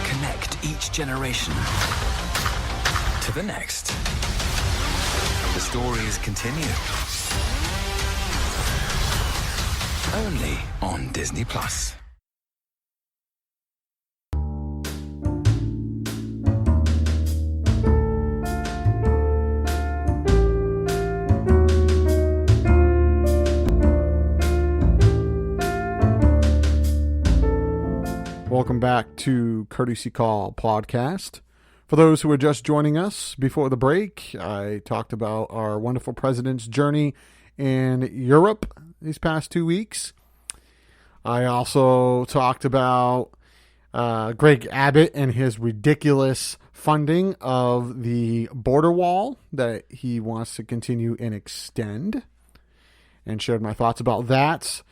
connect each generation to the next. The stories continue. Only on Disney Plus. Welcome back to Courtesy Call Podcast. For those who are just joining us, before the break, I talked about our wonderful president's journey in Europe these past 2 weeks. I also talked about Greg Abbott and his ridiculous funding of the border wall that he wants to continue and extend, and shared my thoughts about that.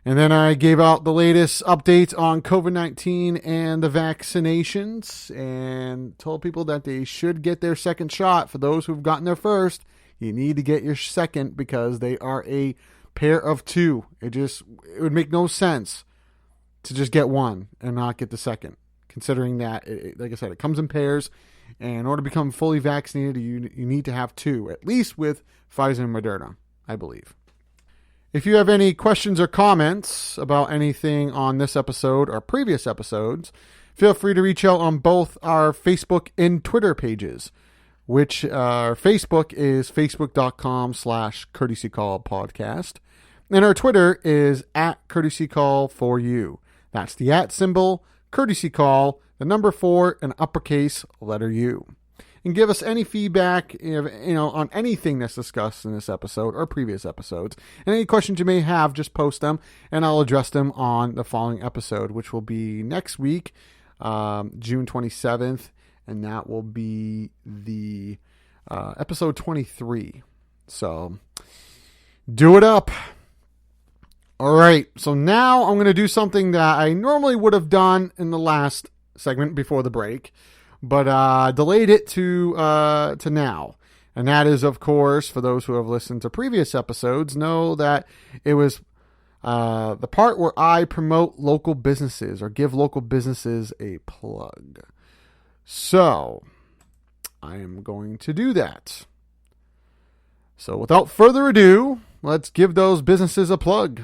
And then I gave out the latest updates on COVID-19 and the vaccinations, and told people that they should get their second shot. For those who've gotten their first, you need to get your second, because they are a pair of two. It would make no sense to just get one and not get the second, considering that, like I said, it comes in pairs. And in order to become fully vaccinated, you need to have two, at least with Pfizer and Moderna, I believe. If you have any questions or comments about anything on this episode or previous episodes, feel free to reach out on both our Facebook and Twitter pages, which our Facebook is facebook.com/courtesycallpodcast. And our Twitter is @courtesycall4u. That's the @ courtesy call, the number 4, and uppercase letter U. And give us any feedback, on anything that's discussed in this episode or previous episodes. And any questions you may have, just post them, and I'll address them on the following episode, which will be next week, June 27th, and that will be the episode 23. So, do it up. All right, so now I'm going to do something that I normally would have done in the last segment before the break, but delayed it to now. And that is, of course, for those who have listened to previous episodes, know that it was the part where I promote local businesses or give local businesses a plug. So, I am going to do that. So, without further ado, let's give those businesses a plug.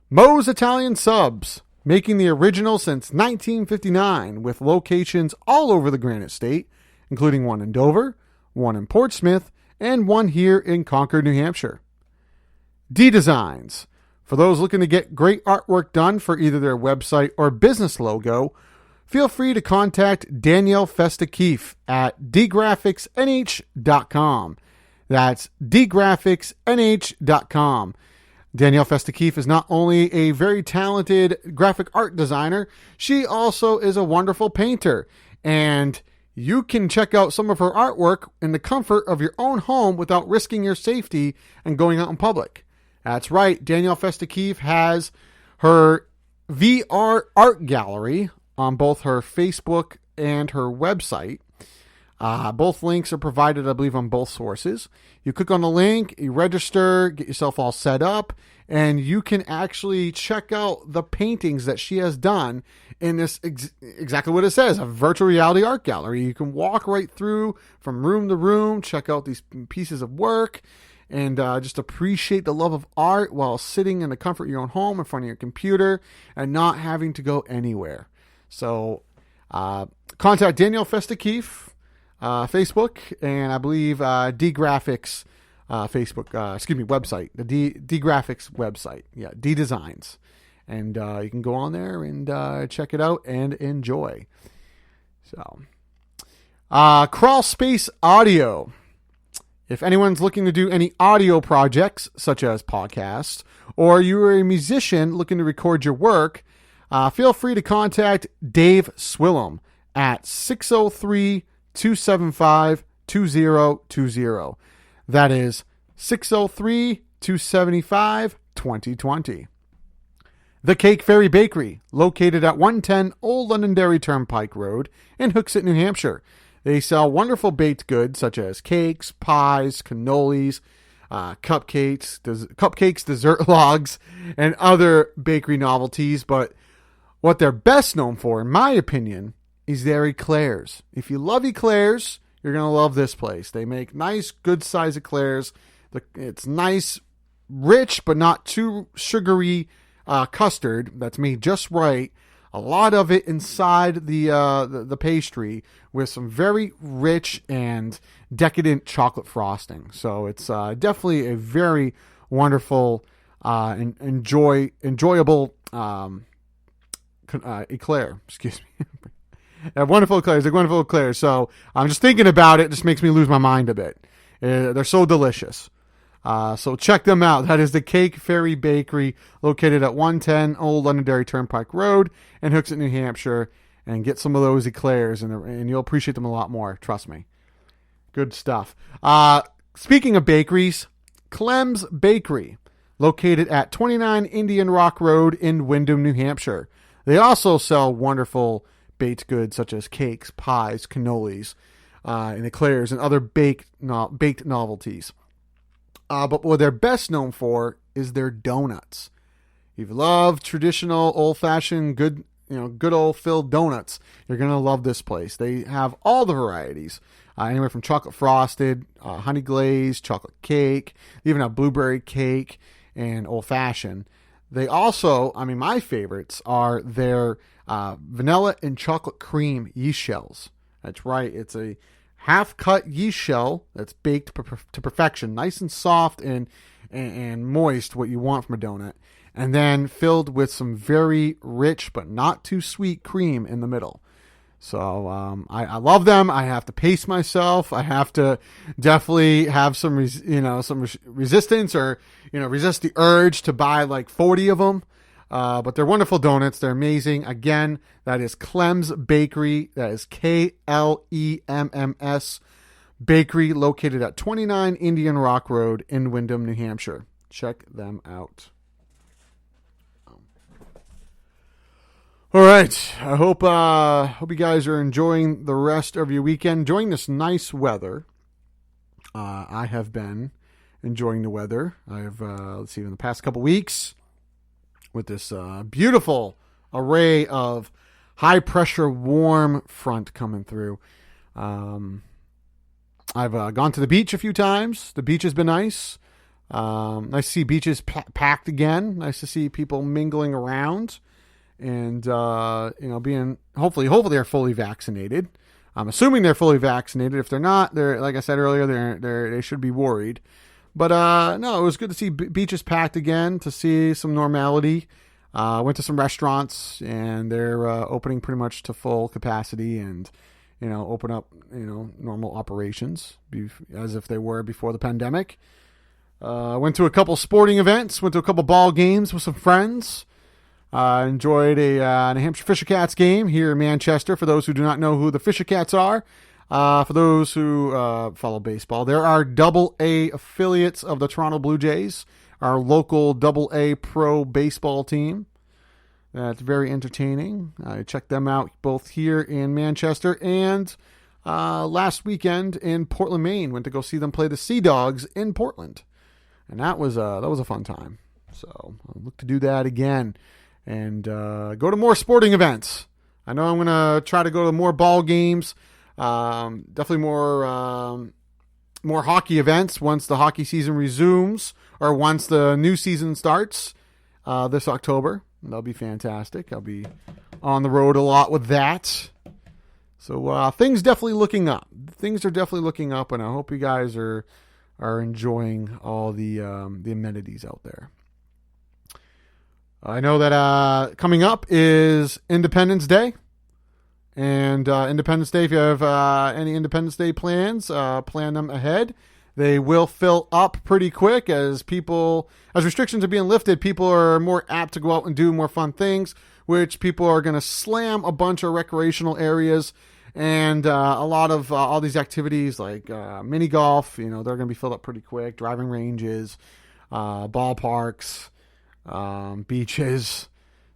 Moe's Italian Subs, making the original since 1959 with locations all over the Granite State, including one in Dover, one in Portsmouth, and one here in Concord, New Hampshire. D-Designs, for those looking to get great artwork done for either their website or business logo, feel free to contact Danielle Festa-Keefe at dgraphicsnh.com. That's dgraphicsnh.com. Danielle Festa-Keefe is not only a very talented graphic art designer, she also is a wonderful painter. And you can check out some of her artwork in the comfort of your own home without risking your safety and going out in public. That's right, Danielle Festa-Keefe has her VR art gallery on both her Facebook and her website. Both links are provided, I believe, on both sources. You click on the link, you register, get yourself all set up, and you can actually check out the paintings that she has done in this, exactly what it says, a virtual reality art gallery. You can walk right through from room to room, check out these pieces of work, and just appreciate the love of art while sitting in the comfort of your own home in front of your computer and not having to go anywhere. So contact Danielle Festa-Keefe, Facebook, and I believe D-Graphics website, the D-Graphics website. Yeah, D-Designs. And you can go on there and check it out and enjoy. So, Crawl Space Audio. If anyone's looking to do any audio projects, such as podcasts, or you're a musician looking to record your work, feel free to contact Dave Swillem at 603-275-2020. That is 603-275-2020. The Cake Ferry Bakery, located at 110 Old Londonderry Turnpike Road in Hooksett, New Hampshire. They sell wonderful baked goods such as cakes, pies, cannolis, cupcakes, dessert logs, and other bakery novelties. But what they're best known for, in my opinion, is their eclairs. If you love eclairs, you're going to love this place. They make nice, good-sized eclairs. It's nice, rich, but not too sugary custard that's made just right. A lot of it inside the pastry with some very rich and decadent chocolate frosting. So it's definitely a very wonderful and enjoyable eclair. Excuse me. Wonderful eclairs. They're wonderful eclairs. So I'm just thinking about it. Just makes me lose my mind a bit. They're so delicious. So check them out. That is the Cake Ferry Bakery, located at 110 Old Londonderry Turnpike Road in Hooksett, New Hampshire. And get some of those eclairs, and you'll appreciate them a lot more. Trust me. Good stuff. Speaking of bakeries, Clem's Bakery, located at 29 Indian Rock Road in Windham, New Hampshire. They also sell wonderful baked goods such as cakes, pies, cannolis, and eclairs, and other baked novelties. But what they're best known for is their donuts. If you love traditional, old-fashioned, good old filled donuts, you're going to love this place. They have all the varieties, anywhere from chocolate frosted, honey glazed, chocolate cake. They even have blueberry cake and old-fashioned. They also, my favorites are their vanilla and chocolate cream yeast shells. That's right. It's a half-cut yeast shell that's baked to perfection, nice and soft and moist, what you want from a donut, and then filled with some very rich but not too sweet cream in the middle. So I love them. I have to pace myself. I have to definitely have some resistance, or resist the urge to buy like 40 of them. But they're wonderful donuts. They're amazing. Again, that is Clem's Bakery. That is Klemms Bakery, located at 29 Indian Rock Road in Windham, New Hampshire. Check them out. All right. I hope you guys are enjoying the rest of your weekend, enjoying this nice weather. I have been, enjoying the weather. I've, let's see, in the past couple weeks with this beautiful array of high-pressure warm front coming through. I've gone to the beach a few times. The beach has been nice. Nice to see beaches packed again. Nice to see people mingling around, and being hopefully they're fully vaccinated. I'm assuming they're fully vaccinated. If they're not, they're, like I said earlier, they should be worried. But no, it was good to see beaches packed again, to see some normality. Went to some restaurants, and they're opening pretty much to full capacity, and open up normal operations as if they were before the pandemic. Went to a couple sporting events, went to a couple ball games with some friends. Enjoyed a New Hampshire Fisher Cats game here in Manchester. For those who do not know who the Fisher Cats are, for those who follow baseball, there are AA affiliates of the Toronto Blue Jays, our local AA pro baseball team. That's very entertaining. I checked them out both here in Manchester and last weekend in Portland, Maine. Went to go see them play the Sea Dogs in Portland. And that was a fun time. So I'll look to do that again and go to more sporting events. I know I'm going to try to go to more ball games, definitely more hockey events once the hockey season resumes, or once the new season starts this October. That'll be fantastic. I'll be on the road a lot with that. So things definitely looking up. Things are definitely looking up, and I hope you guys are enjoying all the amenities out there. I know that coming up is Independence Day. And Independence Day, if you have any Independence Day plans, plan them ahead. They will fill up pretty quick as restrictions are being lifted. People are more apt to go out and do more fun things, which people are going to slam a bunch of recreational areas and a lot of all these activities like mini golf. They're going to be filled up pretty quick. Driving ranges, ballparks, beaches.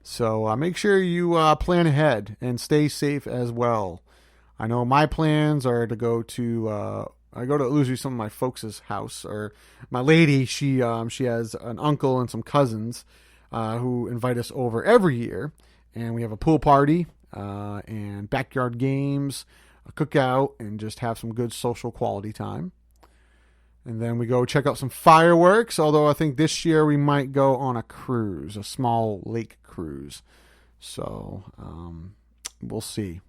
So make sure you plan ahead and stay safe as well. I know my plans are to go to usually some of my folks' house, or my lady. She has an uncle and some cousins who invite us over every year, and we have a pool party and backyard games, a cookout, and just have some good social quality time. And then we go check out some fireworks, although I think this year we might go on a cruise, a small lake cruise. So we'll see.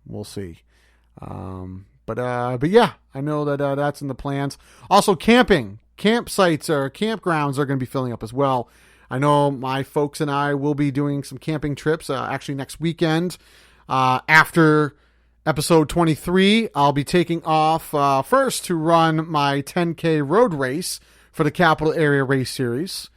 But yeah, I know that that's in the plans. Also, campsites or campgrounds are going to be filling up as well. I know my folks and I will be doing some camping trips actually next weekend. After episode 23, I'll be taking off first to run my 10K road race for the Capital Area Race Series.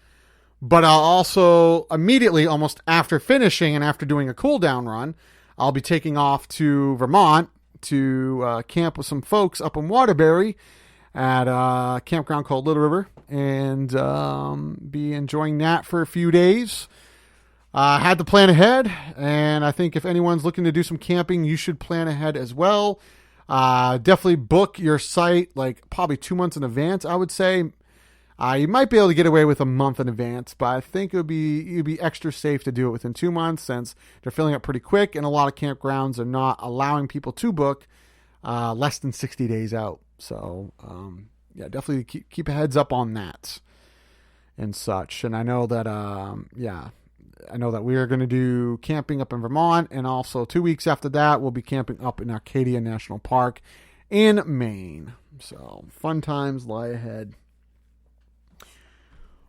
But I'll also immediately, almost after finishing and after doing a cool down run, I'll be taking off to Vermont to camp with some folks up in Waterbury at a campground called Little River, and be enjoying that for a few days. Had to plan ahead, and I think if anyone's looking to do some camping, you should plan ahead as well. Definitely book your site like probably 2 months in advance, I would say. You might be able to get away with a month in advance, but I think it'd be extra safe to do it within 2 months, since they're filling up pretty quick, and a lot of campgrounds are not allowing people to book less than 60 days out. So yeah, definitely keep a heads up on that and such. And I know that we are going to do camping up in Vermont, and also 2 weeks after that we'll be camping up in Arcadia National Park in Maine. So fun times lie ahead.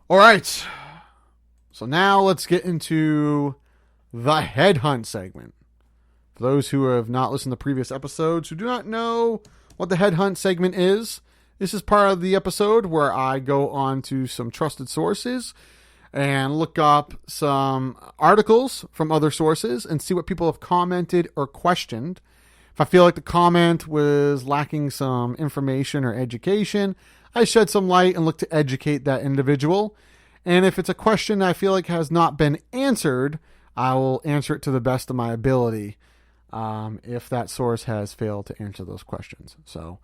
All right, so now let's get into the headhunt segment. For those who have not listened to previous episodes, who do not know what the headhunt segment is, this is part of the episode where I go on to some trusted sources and look up some articles from other sources and see what people have commented or questioned. If I feel like the comment was lacking some information or education, I shed some light and look to educate that individual. And if it's a question I feel like has not been answered, I will answer it to the best of my ability if that source has failed to answer those questions. So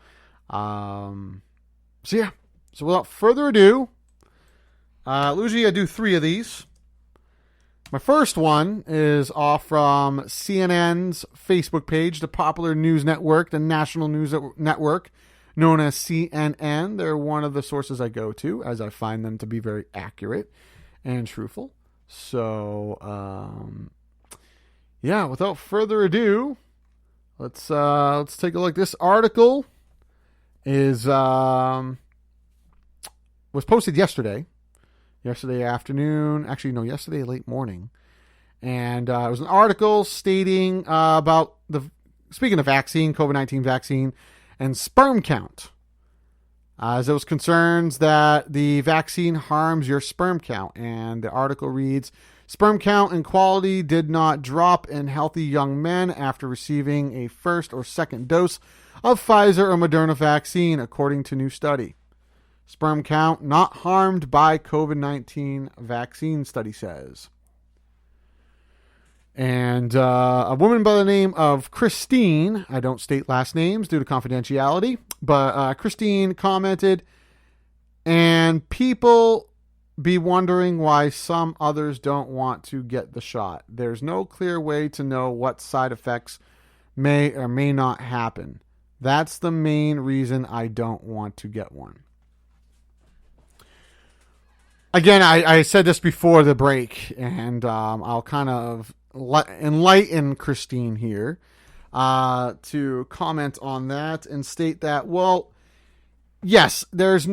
yeah. So without further ado, Usually I do 3 of these. My first one is off from CNN's Facebook page, the popular news network, the national news network known as CNN. They're one of the sources I go to, as I find them to be very accurate and truthful. So, without further ado, let's take a look. This article is was posted yesterday afternoon. Actually, no, yesterday late morning. And it was an article stating about speaking of vaccine, COVID-19 vaccine, and sperm count. As there was concerns that the vaccine harms your sperm count. And the article reads, sperm count and quality did not drop in healthy young men after receiving a first or second dose of Pfizer or Moderna vaccine, according to new study. Sperm count not harmed by COVID-19 vaccine, study says. And a woman by the name of Christine, I don't state last names due to confidentiality, but Christine commented, and people be wondering why some others don't want to get the shot. There's no clear way to know what side effects may or may not happen. That's the main reason I don't want to get one. Again, I said this before the break, and I'll kind of enlighten Christine here to comment on that and state that, well, yes, there is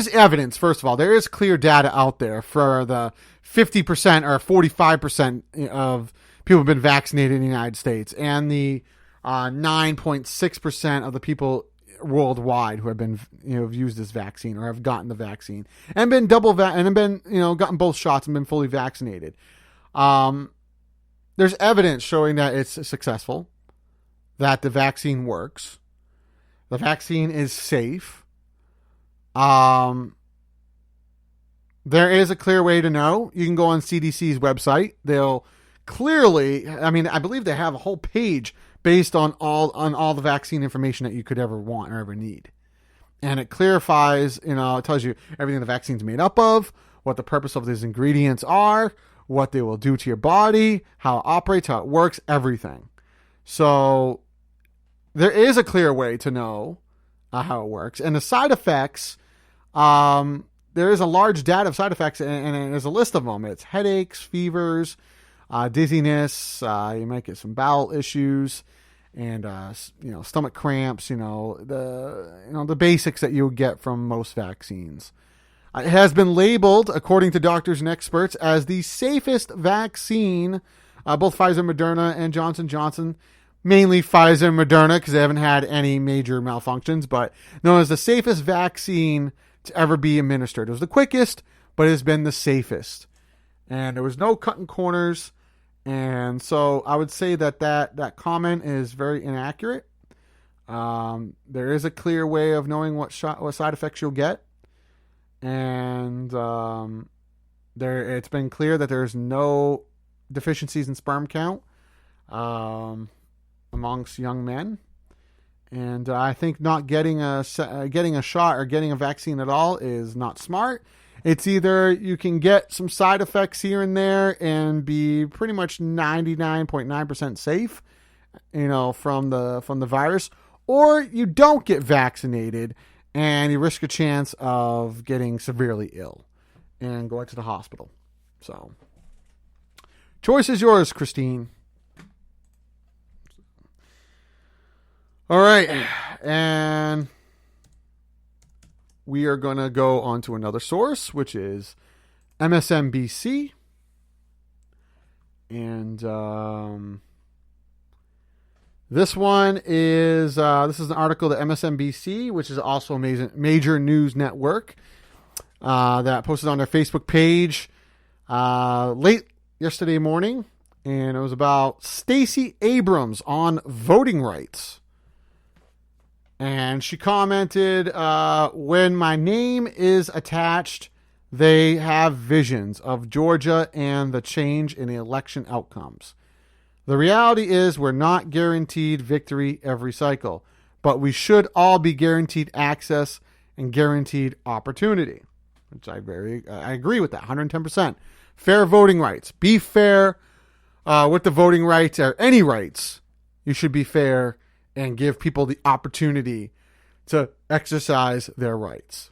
evidence, first of all. There is clear data out there for the 50% or 45% of people who have been vaccinated in the United States, and the 9.6% of the people worldwide who have been, have used this vaccine or have gotten the vaccine and been gotten both shots and been fully vaccinated. There's evidence showing that it's successful, that the vaccine works, the vaccine is safe. There is a clear way to know. You can go on CDC's website. They'll clearly, I believe they have a whole page based on all the vaccine information that you could ever want or ever need. And it clarifies, it tells you everything the vaccine's made up of, what the purpose of these ingredients are, what they will do to your body, how it operates, how it works, everything. So there is a clear way to know how it works. And the side effects, there is a large data of side effects, and there's a list of them. It's headaches, fevers, dizziness, you might get some bowel issues, and stomach cramps, the basics that you would get from most vaccines. It has been labeled, according to doctors and experts, as the safest vaccine, both Pfizer, Moderna, and Johnson & Johnson, mainly Pfizer and Moderna because they haven't had any major malfunctions, but known as the safest vaccine to ever be administered. It was the quickest, but it has been the safest. And there was no cutting corners. And so I would say that comment is very inaccurate. There is a clear way of knowing what side effects you'll get. And it's been clear that there's no deficiencies in sperm count amongst young men. And I think not getting a shot or getting a vaccine at all is not smart. It's either you can get some side effects here and there and be pretty much 99.9% safe, from the virus, or you don't get vaccinated and you risk a chance of getting severely ill and going to the hospital. So, choice is yours, Christine. All right, and we are going to go on to another source, which is MSNBC. And this one is this is an article that MSNBC, which is also a major news network, that posted on their Facebook page late yesterday morning. And it was about Stacy Abrams on voting rights. And she commented, when my name is attached, they have visions of Georgia and the change in the election outcomes. The reality is we're not guaranteed victory every cycle, but we should all be guaranteed access and guaranteed opportunity. which I agree with that 110%. Fair voting rights. Be fair with the voting rights or any rights. You should be fair and give people the opportunity to exercise their rights.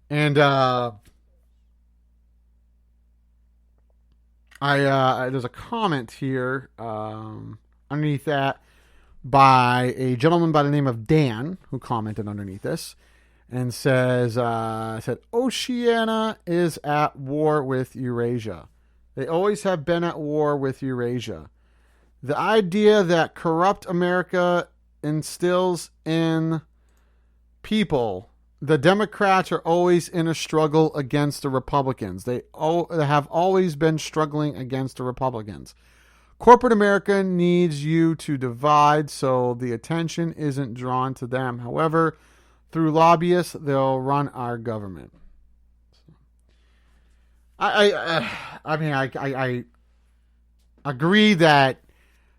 And there's a comment here underneath that by a gentleman by the name of Dan, who commented underneath this and said Oceania is at war with Eurasia. They always have been at war with Eurasia. The idea that corrupt America instills in people, the Democrats are always in a struggle against the Republicans. They have always been struggling against the Republicans. Corporate America needs you to divide so the attention isn't drawn to them. However, through lobbyists, they'll run our government. I agree that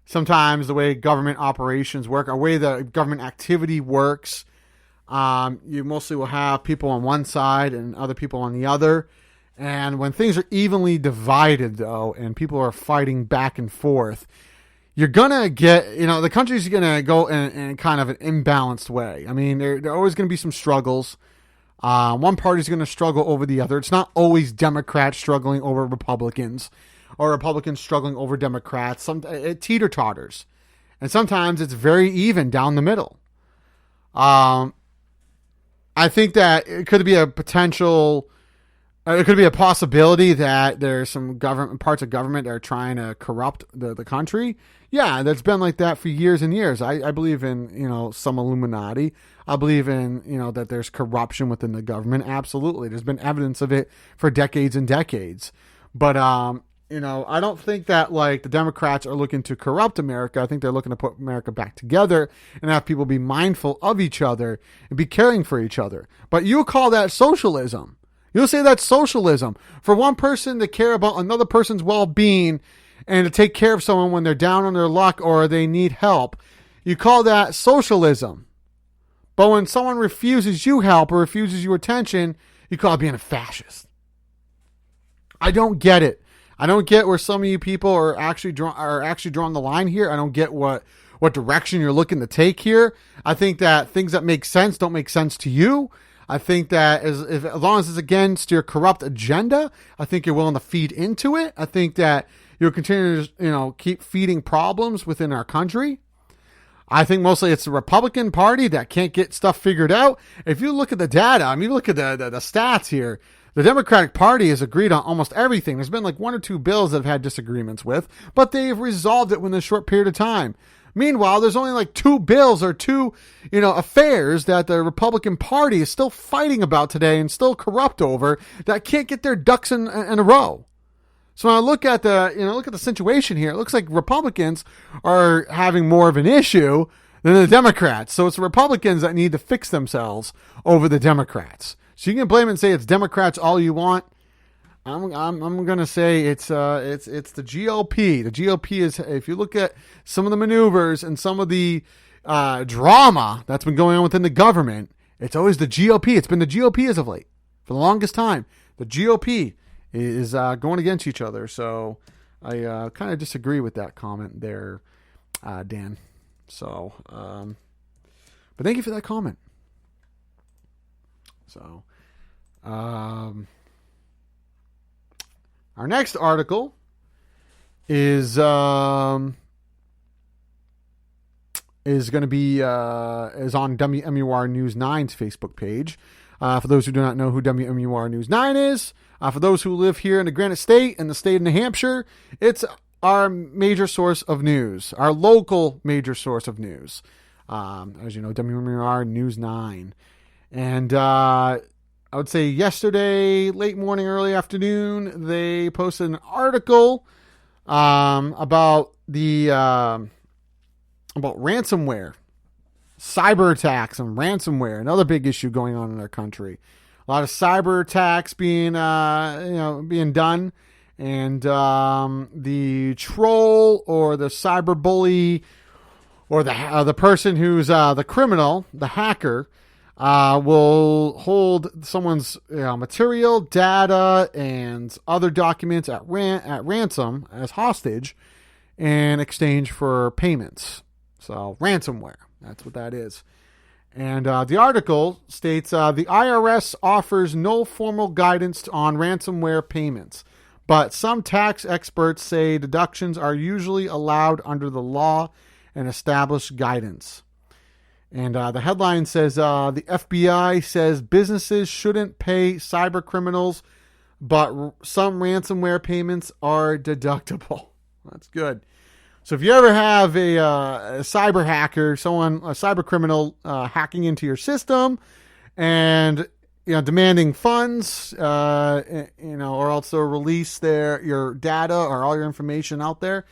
sometimes the way government operations work, or the way the government activity works, you mostly will have people on one side and other people on the other. And when things are evenly divided, though, and people are fighting back and forth, you're going to get, the country's going to go in kind of an imbalanced way. I mean, there are always going to be some struggles. One party's going to struggle over the other. It's not always Democrats struggling over Republicans or Republicans struggling over Democrats. It teeter-totters. And sometimes it's very even down the middle. I think that it could be a possibility that there's some parts of government that are trying to corrupt the country. Yeah, that's been like that for years and years. I believe in, some Illuminati. I believe in, that there's corruption within the government. Absolutely. There's been evidence of it for decades and decades. But, I don't think that the Democrats are looking to corrupt America. I think they're looking to put America back together and have people be mindful of each other and be caring for each other. But you call that socialism. You'll say that's socialism. For one person to care about another person's well-being and to take care of someone when they're down on their luck or they need help, you call that socialism. But when someone refuses you help or refuses you attention, you call it being a fascist. I don't get it. I don't get where some of you people are actually drawing the line here. I don't get what direction you're looking to take here. I think that things that make sense don't make sense to you. I think that as long as it's against your corrupt agenda, I think you're willing to feed into it. I think that you'll continue to, keep feeding problems within our country. I think mostly it's the Republican Party that can't get stuff figured out. If you look at the data, look at the stats here, the Democratic Party has agreed on almost everything. There's been one or two bills that have had disagreements with, but they've resolved it within a short period of time. Meanwhile, there's only two bills or two, affairs that the Republican Party is still fighting about today and still corrupt over that can't get their ducks in a row. So when I look at the situation here, it looks like Republicans are having more of an issue than the Democrats. So it's the Republicans that need to fix themselves over the Democrats. So you can blame it and say it's Democrats all you want. I'm gonna say it's the GOP. The GOP is, if you look at some of the maneuvers and some of the drama that's been going on within the government, it's always the GOP. It's been the GOP as of late for the longest time. The GOP is going against each other. So I kind of disagree with that comment there, Dan. So, but thank you for that comment. So, our next article is going to be is on WMUR News 9's Facebook page. For those who do not know who WMUR News 9 is, for those who live here in the Granite State and the state of New Hampshire, it's our major source of news, our local major source of news. As you know, WMUR News 9. And I would say yesterday, late morning, early afternoon, they posted an article about ransomware, cyber attacks, and ransomware. Another big issue going on in our country. A lot of cyber attacks being done, and the troll or the cyber bully or the person who's the criminal, the hacker, will hold someone's material, data, and other documents at ransom as hostage in exchange for payments. So ransomware, that's what that is. And the article states the IRS offers no formal guidance on ransomware payments, but some tax experts say deductions are usually allowed under the law and established guidance. And the headline says the FBI says businesses shouldn't pay cyber criminals, but some ransomware payments are deductible. That's good. So if you ever have a cyber hacker, a cyber criminal hacking into your system and demanding funds, or also release your data or all your information out there,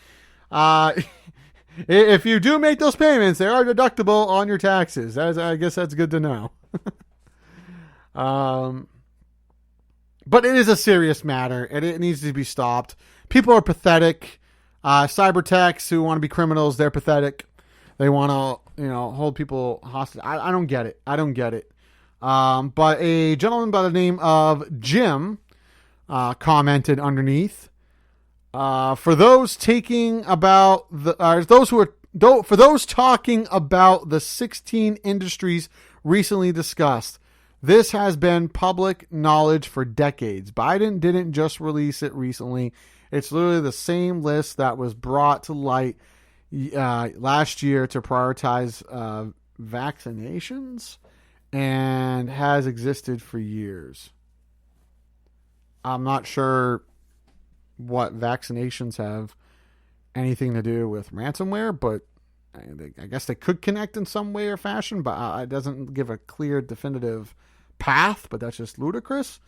if you do make those payments, they are deductible on your taxes. I guess that's good to know. But it is a serious matter, and it needs to be stopped. People are pathetic. Cyber techs who want to be criminals, they're pathetic. They want to, hold people hostage. I don't get it. But a gentleman by the name of Jim commented underneath. For those talking about the 16 industries recently discussed, this has been public knowledge for decades. Biden didn't just release it recently. It's literally the same list that was brought to light last year to prioritize vaccinations and has existed for years. I'm not sure what vaccinations have anything to do with ransomware, but I guess they could connect in some way or fashion, but it doesn't give a clear, definitive path, but that's just ludicrous.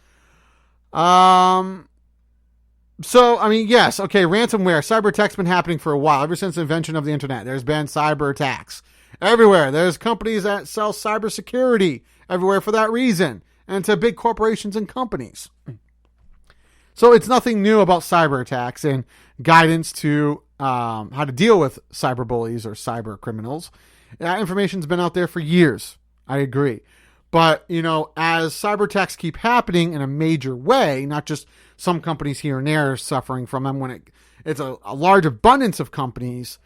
So, yes, okay, ransomware, cyber attacks been happening for a while, ever since the invention of the internet. There's been cyber attacks everywhere. There's companies that sell cybersecurity everywhere for that reason, and to big corporations and companies. So it's nothing new about cyber attacks and guidance to how to deal with cyber bullies or cyber criminals. That information's been out there for years. I agree. But, as cyber attacks keep happening in a major way, not just some companies here and there suffering from them, when it's a large abundance of companies,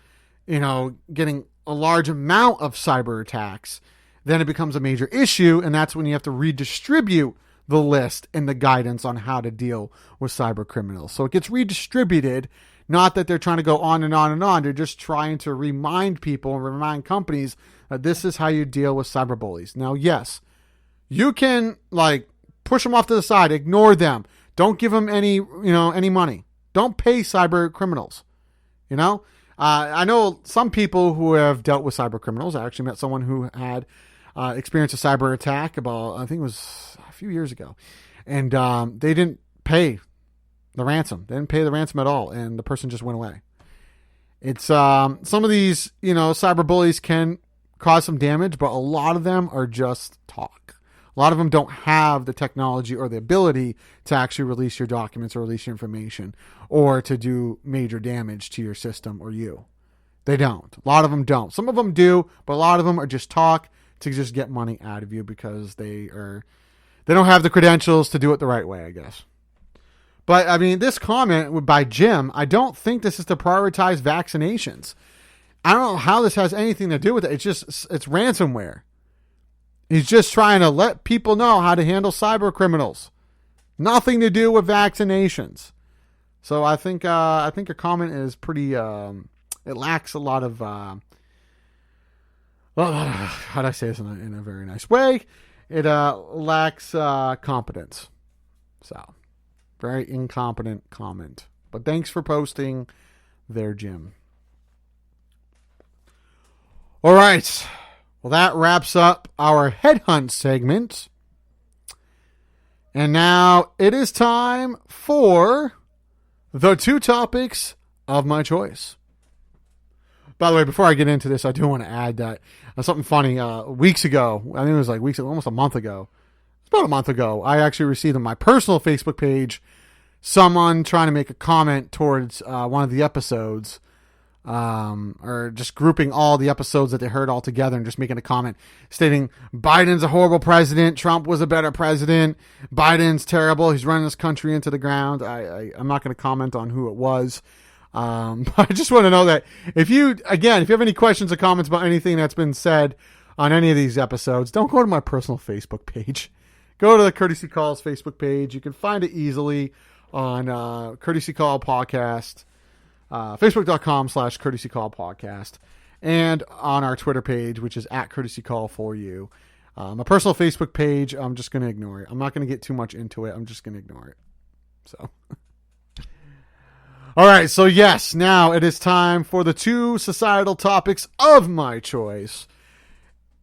getting a large amount of cyber attacks, then it becomes a major issue. And that's when you have to redistribute the list and the guidance on how to deal with cyber criminals. So it gets redistributed, not that they're trying to go on and on and on. They're just trying to remind people and remind companies that this is how you deal with cyber bullies. Now, yes, you can push them off to the side, ignore them. Don't give them any money. Don't pay cyber criminals. I know some people who have dealt with cyber criminals. I actually met someone who had experienced a cyber attack I think it was a few years ago. And they didn't pay the ransom. They didn't pay the ransom at all. And the person just went away. It's some of these, cyber bullies can cause some damage, but a lot of them are just talk. A lot of them don't have the technology or the ability to actually release your documents or release your information or to do major damage to your system or you. They don't. A lot of them don't. Some of them do, but a lot of them are just talk to just get money out of you because they don't have the credentials to do it the right way, I guess. But this comment by Jim, I don't think this is to prioritize vaccinations. I don't know how this has anything to do with it. It's ransomware. He's just trying to let people know how to handle cyber criminals. Nothing to do with vaccinations. So I think your comment is pretty. It lacks a lot of. How do I say this in a very nice way? It lacks competence. So, very incompetent comment. But thanks for posting there, Jim. All right. Well, that wraps up our headhunt segment. And now it is time for the two topics of my choice. By the way, before I get into this, I do want to add that something funny. Weeks ago, I think it was almost a month ago. It's about a month ago. I actually received on my personal Facebook page someone trying to make a comment towards one of the episodes or just grouping all the episodes that they heard all together and just making a comment stating Biden's a horrible president, Trump was a better president, Biden's terrible, he's running this country into the ground. I'm not going to comment on who it was. But I just want to know that if you have any questions or comments about anything that's been said on any of these episodes, don't go to my personal Facebook page. Go to the Courtesy Calls Facebook page. You can find it easily on Courtesy Call Podcast. Facebook.com/Courtesy Call Podcast, and on our Twitter page, which is @Courtesy Call for you. My personal Facebook page, I'm just going to ignore it. I'm not going to get too much into it. I'm just going to ignore it. So, all right. So yes, now it is time for the 2 societal topics of my choice.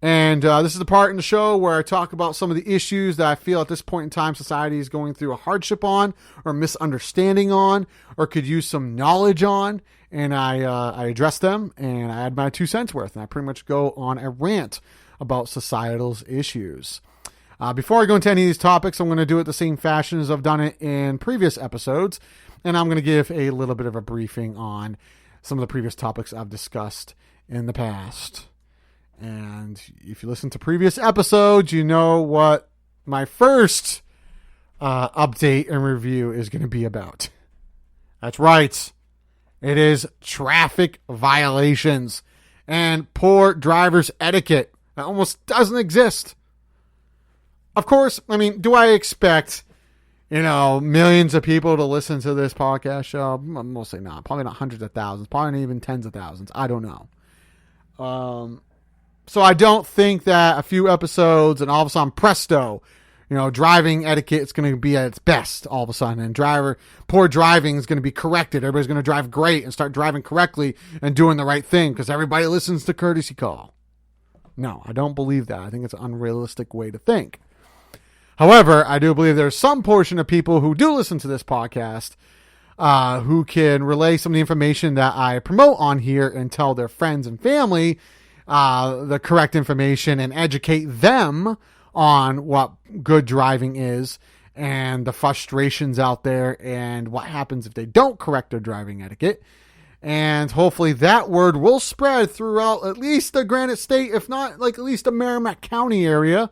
And this is the part in the show where I talk about some of the issues that I feel at this point in time society is going through a hardship on, or misunderstanding on, or could use some knowledge on. And I address them and I add my 2 cents worth. And I pretty much go on a rant about societal's issues. Before I go into any of these topics, I'm going to do it the same fashion as I've done it in previous episodes. And I'm going to give a little bit of a briefing on some of the previous topics I've discussed in the past. And if you listen to previous episodes, you know what my first update and review is going to be about. That's right. It is traffic violations and poor driver's etiquette. That almost doesn't exist. Of course, I mean, do I expect, millions of people to listen to this podcast show? Mostly not. Probably not hundreds of thousands. Probably not even tens of thousands. I don't know. So I don't think that a few episodes and all of a sudden, presto, driving etiquette is going to be at its best all of a sudden. And poor driving is going to be corrected. Everybody's going to drive great and start driving correctly and doing the right thing because everybody listens to Courtesy Call. No, I don't believe that. I think it's an unrealistic way to think. However, I do believe there's some portion of people who do listen to this podcast who can relay some of the information that I promote on here and tell their friends and family the correct information and educate them on what good driving is and the frustrations out there and what happens if they don't correct their driving etiquette. And hopefully that word will spread throughout at least the Granite State, if not like at least the Merrimack County area.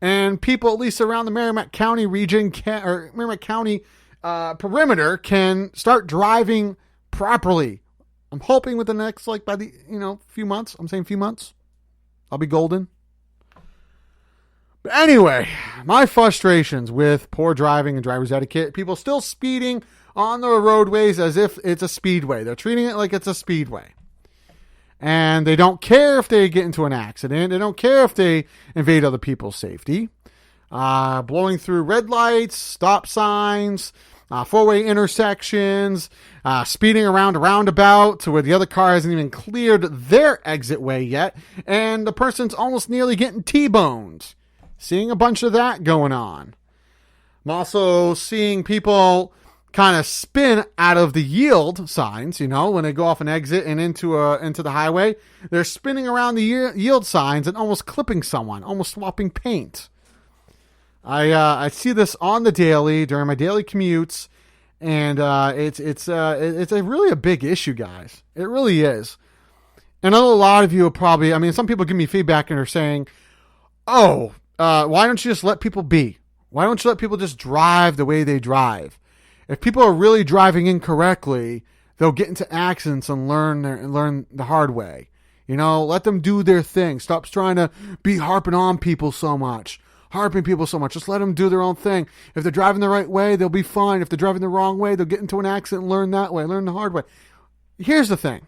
And people at least around the Merrimack County region or Merrimack County perimeter can start driving properly. I'm hoping with the next, by the, few months. I'm saying few months. I'll be golden. But anyway, my frustrations with poor driving and driver's etiquette. People still speeding on the roadways as if it's a speedway. They're treating it like it's a speedway. And they don't care if they get into an accident. They don't care if they invade other people's safety. Blowing through red lights, stop signs, 4-way intersections, speeding around a roundabout to where the other car hasn't even cleared their exit way yet, and the person's almost nearly getting T-boned. Seeing a bunch of that going on. I'm also seeing people kind of spin out of the yield signs, when they go off an exit and into the highway. They're spinning around the yield signs and almost clipping someone, almost swapping paint. I see this on the daily during my daily commutes, and it's a really a big issue, guys. It really is. And I know a lot of you are probably, some people give me feedback and are saying, why don't you just let people be? Why don't you let people just drive the way they drive? If people are really driving incorrectly, they'll get into accidents and learn the hard way. Let them do their thing. Stop trying to be harping people so much. Just let them do their own thing. If they're driving the right way, they'll be fine. If they're driving the wrong way, they'll get into an accident and learn that way. Learn the hard way. Here's the thing.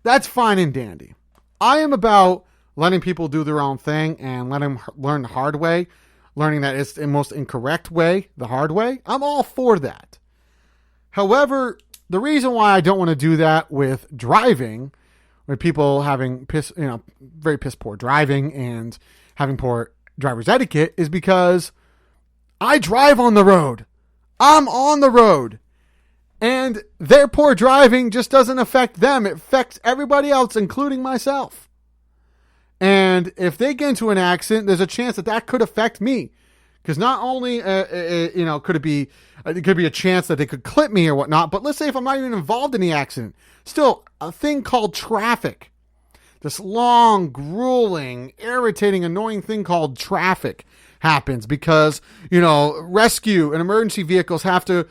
That's fine and dandy. I am about letting people do their own thing and let them learn the hard way. Learning that it's the most incorrect way, the hard way. I'm all for that. However, the reason why I don't want to do that with driving, with people having very piss poor driving and having poor driver's etiquette, is because I drive on the road. I'm on the road. And their poor driving just doesn't affect them. It affects everybody else, including myself. And if they get into an accident, there's a chance that could affect me. Because not only, could it be a chance that they could clip me or whatnot, but let's say if I'm not even involved in the accident, still a thing called traffic, this long, grueling, irritating, annoying thing called traffic happens because, rescue and emergency vehicles have to,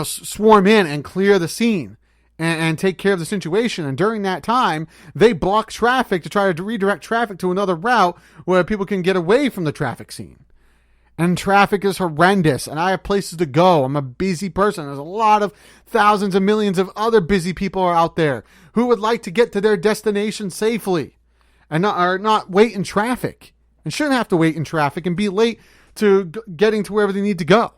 swarm in and clear the scene and take care of the situation. And during that time, they block traffic to try to redirect traffic to another route where people can get away from the traffic scene. And traffic is horrendous, and I have places to go. I'm a busy person. There's a lot of thousands of millions of other busy people are out there who would like to get to their destination safely and not wait in traffic and shouldn't have to wait in traffic and be late to getting to wherever they need to go.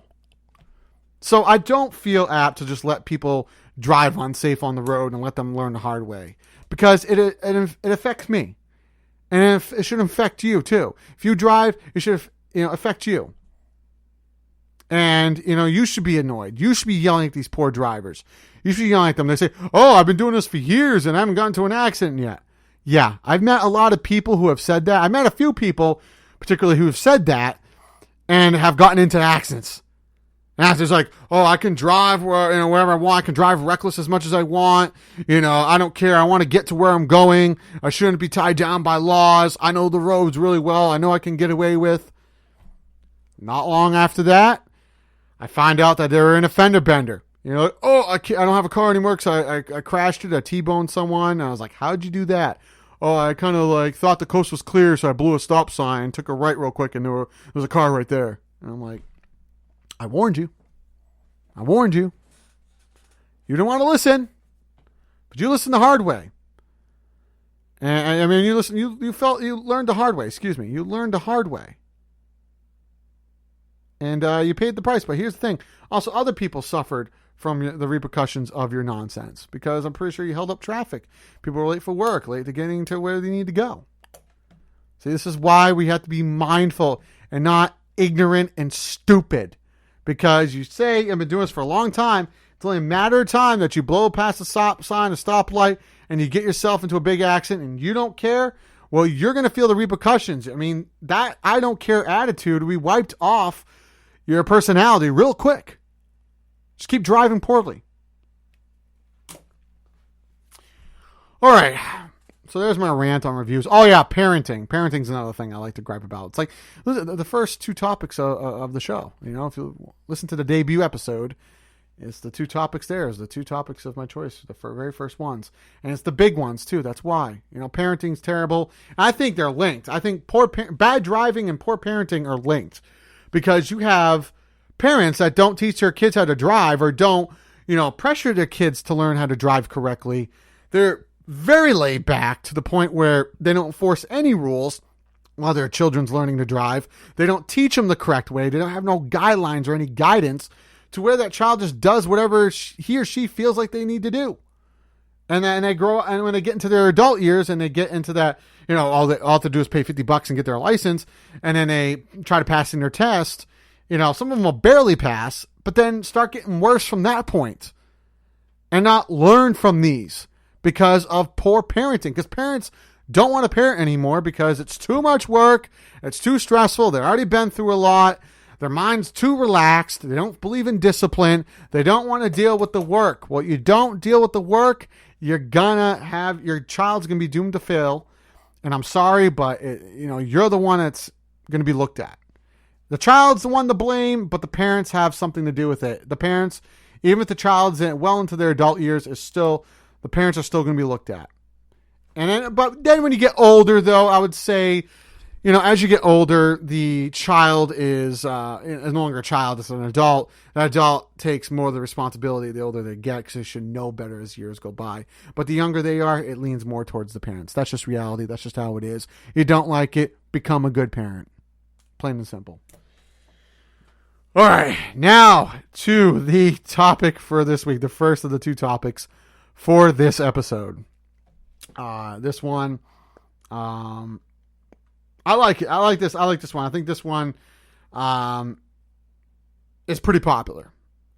So I don't feel apt to just let people drive unsafe on the road and let them learn the hard way, because it affects me, and it should affect you too. If you drive, it should affect you. And, you should be annoyed. You should be yelling at these poor drivers. You should be yelling at them. They say, oh, I've been doing this for years and I haven't gotten to an accident yet. Yeah, I've met a lot of people who have said that. I met a few people, particularly, who have said that and have gotten into accidents. And it's like, oh, I can drive wherever I want. I can drive reckless as much as I want. I don't care. I want to get to where I'm going. I shouldn't be tied down by laws. I know the roads really well. I know I can get away with. Not long after that, I find out that they were an offender bender. I don't have a car anymore because I crashed it. I T-boned someone. And I was like, how'd you do that? Oh, I kind of thought the coast was clear, so I blew a stop sign, took a right real quick, and there was a car right there. And I'm like, I warned you. You didn't want to listen, but you listened the hard way. And I mean, you learned the hard way. Excuse me. You learned the hard way. And you paid the price. But here's the thing. Also, other people suffered from the repercussions of your nonsense, because I'm pretty sure you held up traffic. People were late for work, late to getting to where they need to go. See, this is why we have to be mindful and not ignorant and stupid. Because you say, I've been doing this for a long time. It's only a matter of time that you blow past a stop sign, a stoplight, and you get yourself into a big accident and you don't care. Well, you're going to feel the repercussions. I mean, that I don't care attitude, we wiped off your personality real quick. Just keep driving poorly. All right. So there's my rant on reviews. Oh, yeah, parenting. Parenting's another thing I like to gripe about. It's like the first two topics of the show. If you listen to the debut episode, it's the two topics there. It's the two topics of my choice, the very first ones. And it's the big ones, too. That's why. Parenting's terrible. I think they're linked. I think bad driving and poor parenting are linked. Because you have parents that don't teach their kids how to drive, or don't, pressure their kids to learn how to drive correctly. They're very laid back to the point where they don't force any rules while their children's learning to drive. They don't teach them the correct way. They don't have no guidelines or any guidance to where that child just does whatever he or she feels like they need to do. And then they grow, and when they get into their adult years and they get into that, all they have to do is pay $50 and get their license, and then they try to pass in their test. Some of them will barely pass, but then start getting worse from that point and not learn from these because of poor parenting. Because parents don't want to parent anymore because it's too much work. It's too stressful. They've already been through a lot. Their mind's too relaxed. They don't believe in discipline. They don't want to deal with the work. Well, you don't deal with the work, your child's going to be doomed to fail. And I'm sorry, but you're the one that's going to be looked at. The child's the one to blame, but the parents have something to do with it. The parents, even if the child's well into their adult years, the parents are still going to be looked at. But then when you get older, though, I would say, as you get older, the child is no longer a child, it's an adult. That adult takes more of the responsibility the older they get, because they should know better as years go by. But the younger they are, it leans more towards the parents. That's just reality. That's just how it is. You don't like it, become a good parent. Plain and simple. All right, now to the topic for this week, the first of the two topics for this episode. This one, I like it. I like this one. I think this one is pretty popular,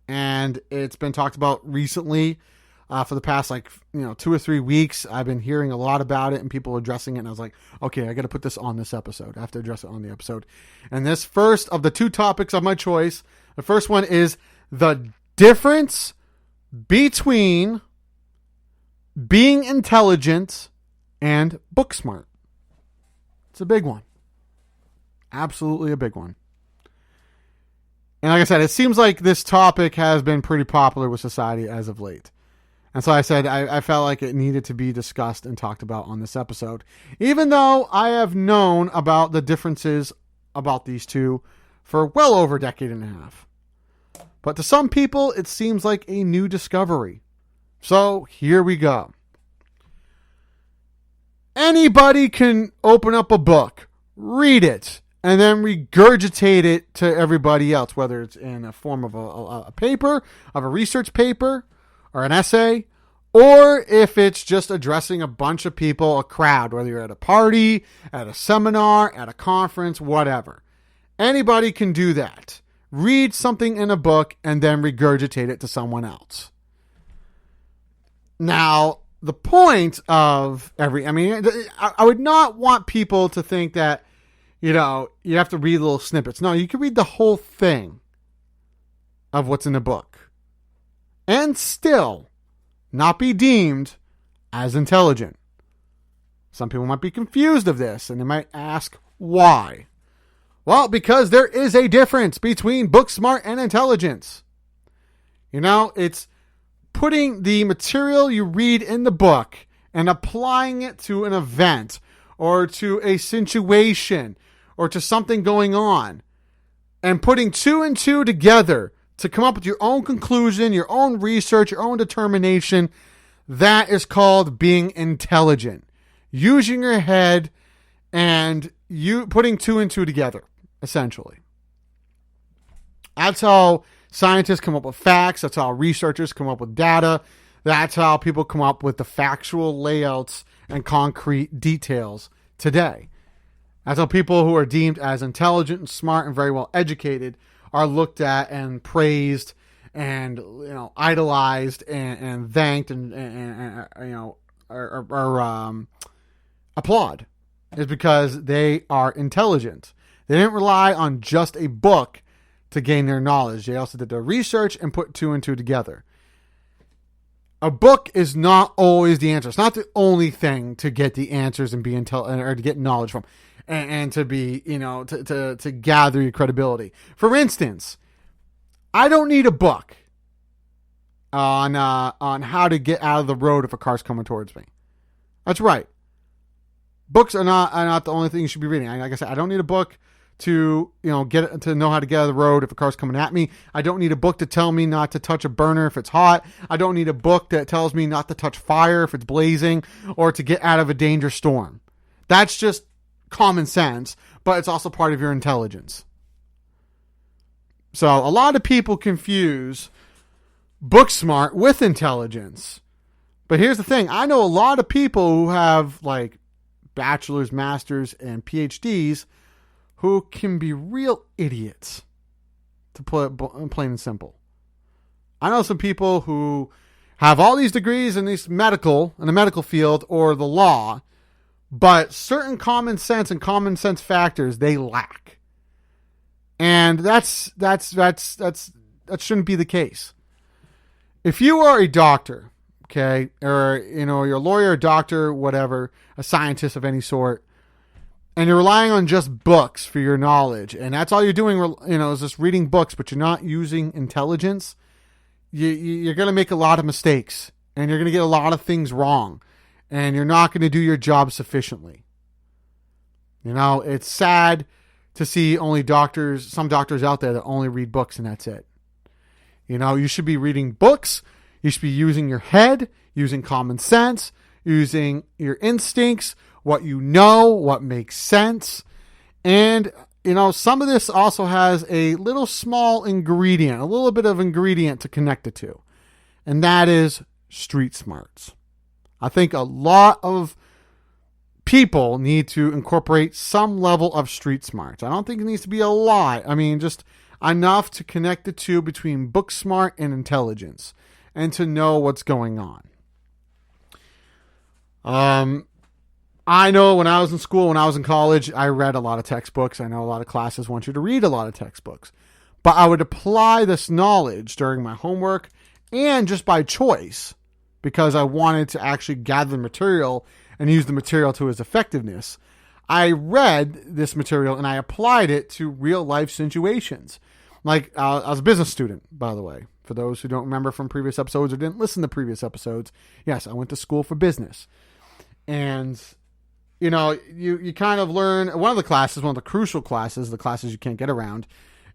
and it's been talked about recently for the past 2 or 3 weeks. I've been hearing a lot about it and people addressing it. And I was like, okay, I got to put this on this episode. I have to address it on the episode. And this first of the 2 topics of my choice, the first one is the difference between being intelligent and book smart. It's a big one. Absolutely a big one. And like I said, it seems like this topic has been pretty popular with society as of late. And so I said I felt like it needed to be discussed and talked about on this episode. Even though I have known about the differences about these two for well over a decade and a half. But to some people, it seems like a new discovery. So here we go. Anybody can open up a book, read it, and then regurgitate it to everybody else, whether it's in a form of a paper, of a research paper, or an essay, or if it's just addressing a bunch of people, a crowd, whether you're at a party, at a seminar, at a conference, whatever. Anybody can do that. Read something in a book and then regurgitate it to someone else. Now, the point of I would not want people to think that, you have to read little snippets. No, you can read the whole thing of what's in the book and still not be deemed as intelligent. Some people might be confused of this and they might ask why. Well, because there is a difference between book smart and intelligence. It's putting the material you read in the book and applying it to an event or to a situation or to something going on and putting 2 and 2 together to come up with your own conclusion, your own research, your own determination. That is called being intelligent. Using your head and you putting 2 and 2 together, essentially. That's how scientists come up with facts. That's how researchers come up with data. That's how people come up with the factual layouts and concrete details today. That's how people who are deemed as intelligent and smart and very well educated are looked at and praised and idolized and thanked and applaud. Is because they are intelligent. They didn't rely on just a book to gain their knowledge. They also did their research and put 2 and 2 together. A book is not always the answer. It's not the only thing to get the answers and be or to get knowledge from, and to be to gather your credibility. For instance, I don't need a book on how to get out of the road if a car's coming towards me. That's right. Books are not the only thing you should be reading. Like I said, I don't need a book to get to know how to get out of the road if a car's coming at me. I don't need a book to tell me not to touch a burner if it's hot. I don't need a book that tells me not to touch fire if it's blazing or to get out of a dangerous storm. That's just common sense, but it's also part of your intelligence. So a lot of people confuse book smart with intelligence. But here's the thing. I know a lot of people who have bachelor's, master's, and PhDs who can be real idiots, to put it plain and simple. I know some people who have all these degrees in the medical field or the law, but certain common sense and common sense factors they lack. And that shouldn't be the case. If you are a doctor, okay, or you're a lawyer, a doctor, whatever, a scientist of any sort, and you're relying on just books for your knowledge, and that's all you're doing, is just reading books, but you're not using intelligence, you're going to make a lot of mistakes, and you're going to get a lot of things wrong, and you're not going to do your job sufficiently. It's sad to see some doctors out there that only read books and that's it. You should be reading books. You should be using your head, using common sense, using your instincts, what what makes sense. And, some of this also has a little small ingredient, a little bit of ingredient to connect it to. And that is street smarts. I think a lot of people need to incorporate some level of street smarts. I don't think it needs to be a lot. Just enough to connect the two between book smart and intelligence. and to know what's going on. I know when I was in school, when I was in college, I read a lot of textbooks. I know a lot of classes want you to read a lot of textbooks. But I would apply this knowledge during my homework and just by choice because I wanted to actually gather the material and use the material to its effectiveness. I read this material and I applied it to real life situations. Like I was a business student, by the way. For those who don't remember from previous episodes or didn't listen to previous episodes, yes, I went to school for business. And, you know, you kind of learn, one of the crucial classes, the classes you can't get around,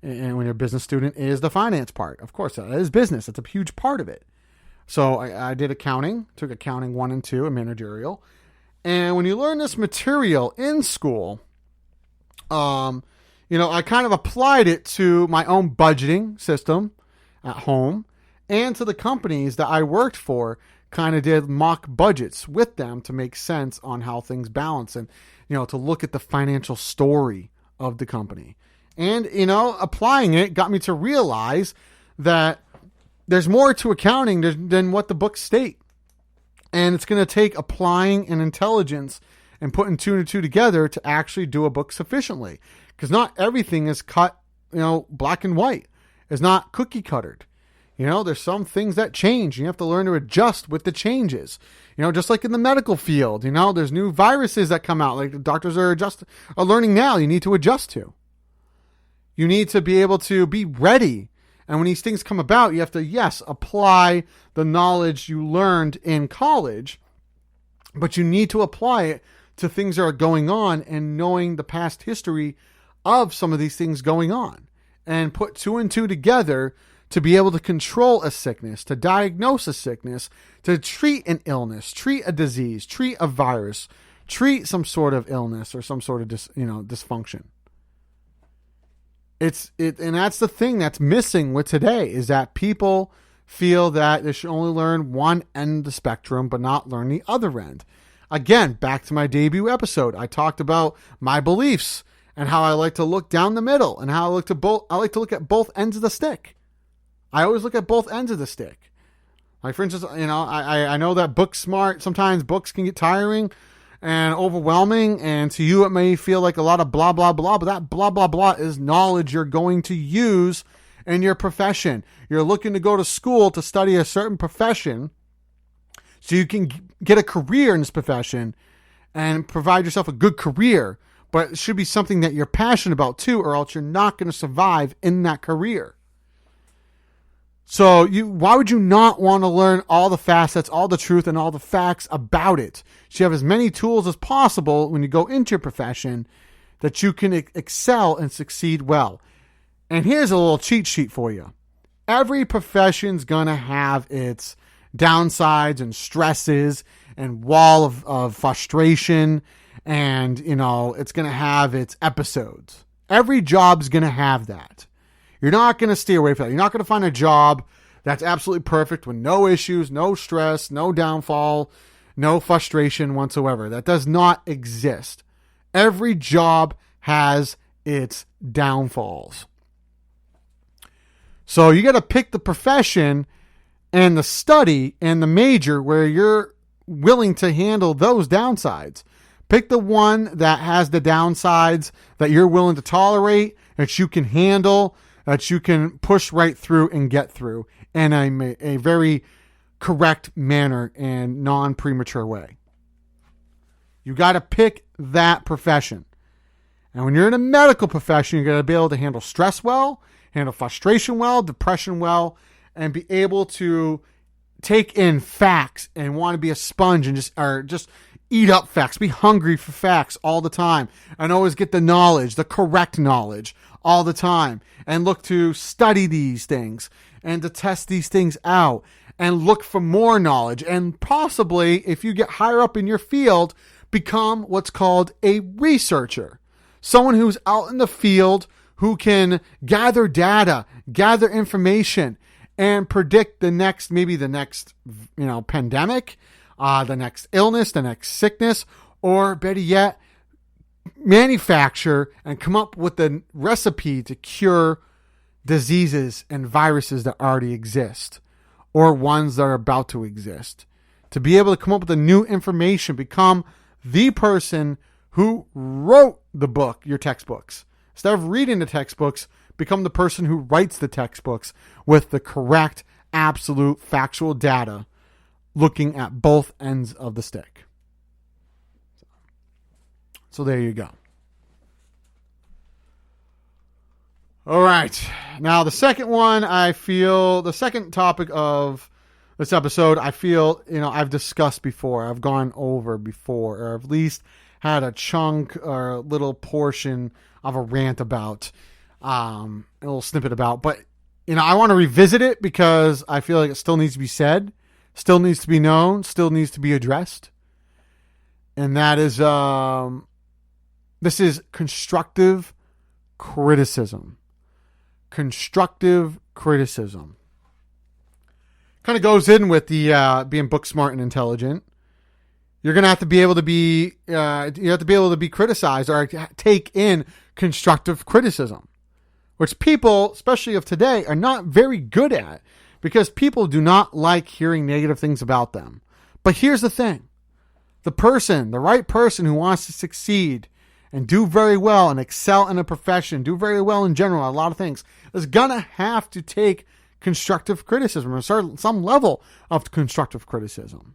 and when you're a business student, is the finance part. Of course, that is business. It's a huge part of it. So I did accounting, took accounting 1 and 2, and managerial. And when you learn this material in school, you know, I kind of applied it to my own budgeting system at home and to the companies that I worked for, kind of did mock budgets with them to make sense on how things balance and, you know, to look at the financial story of the company. And, you know, applying it got me to realize that there's more to accounting than what the books state. And it's going to take applying and intelligence and putting 2 and 2 together to actually do a book sufficiently. Because not everything is cut, you know, black and white. It's not cookie cuttered. You know, there's some things that change. You have to learn to adjust with the changes. You know, just like in the medical field, you know, there's new viruses that come out. Like the doctors are learning now. You need to adjust to. You need to be able to be ready. And when these things come about, you have to, yes, apply the knowledge you learned in college, but you need to apply it to things that are going on and knowing the past history of some of these things going on and put 2 and 2 together to be able to control a sickness, to diagnose a sickness, to treat an illness, treat a disease, treat a virus, treat some sort of illness or some sort of dysfunction. And that's the thing that's missing with today is that people feel that they should only learn one end of the spectrum, but not learn the other end. Again, back to my debut episode, I talked about my beliefs and how I like to look down the middle and how I like to look at both ends of the stick. I always look at both ends of the stick. Like, for instance, you know, I know that book smart, sometimes books can get tiring and overwhelming, and to you it may feel like a lot of blah, blah, blah, but that blah, blah, blah is knowledge you're going to use in your profession. You're looking to go to school to study a certain profession so you can get a career in this profession and provide yourself a good career, but it should be something that you're passionate about too, or else you're not going to survive in that career. So why would you not want to learn all the facets, all the truth, and all the facts about it? So you have as many tools as possible when you go into your profession that you can excel and succeed well. And here's a little cheat sheet for you. Every profession's going to have its downsides and stresses and wall of frustration, and, you know, it's going to have its episodes. Every job's going to have that. You're not going to stay away from that. You're not going to find a job that's absolutely perfect with no issues, no stress, no downfall, no frustration whatsoever. That does not exist. Every job has its downfalls. So you got to pick the profession and the study and the major where you're willing to handle those downsides. Pick the one that has the downsides that you're willing to tolerate, that you can handle, that you can push right through and get through in a very correct manner and non-premature way. You got to pick that profession. And when you're in a medical profession, you're going to be able to handle stress well, handle frustration well, depression well, and be able to take in facts and want to be a sponge and just eat up facts, be hungry for facts all the time, and always get the knowledge, the correct knowledge all the time, and look to study these things and to test these things out and look for more knowledge, and possibly, if you get higher up in your field, become what's called a researcher. Someone who's out in the field who can gather data, gather information, and predict the next pandemic, the next illness, the next sickness, or better yet, manufacture and come up with a recipe to cure diseases and viruses that already exist, or ones that are about to exist. To be able to come up with the new information, become the person who wrote the book, your textbooks. Instead of reading the textbooks, become the person who writes the textbooks with the correct, absolute, factual data, looking at both ends of the stick. So there you go. All right. Now, the second topic of this episode, I feel, I've discussed before. I've gone over before, or at least had a chunk or a little portion of a rant about, a little snippet about. But, I want to revisit it because I feel like it still needs to be said, still needs to be known, still needs to be addressed. And that is, this is constructive criticism. Constructive criticism. Kind of goes in with the being book smart and intelligent. You're going to have to be able to be, you have to be able to be criticized or take in constructive criticism, which people, especially of today, are not very good at because people do not like hearing negative things about them. But here's the thing. The right person who wants to succeed and do very well and excel in a profession, do very well in general, a lot of things, is going to have to take constructive criticism or some level of constructive criticism.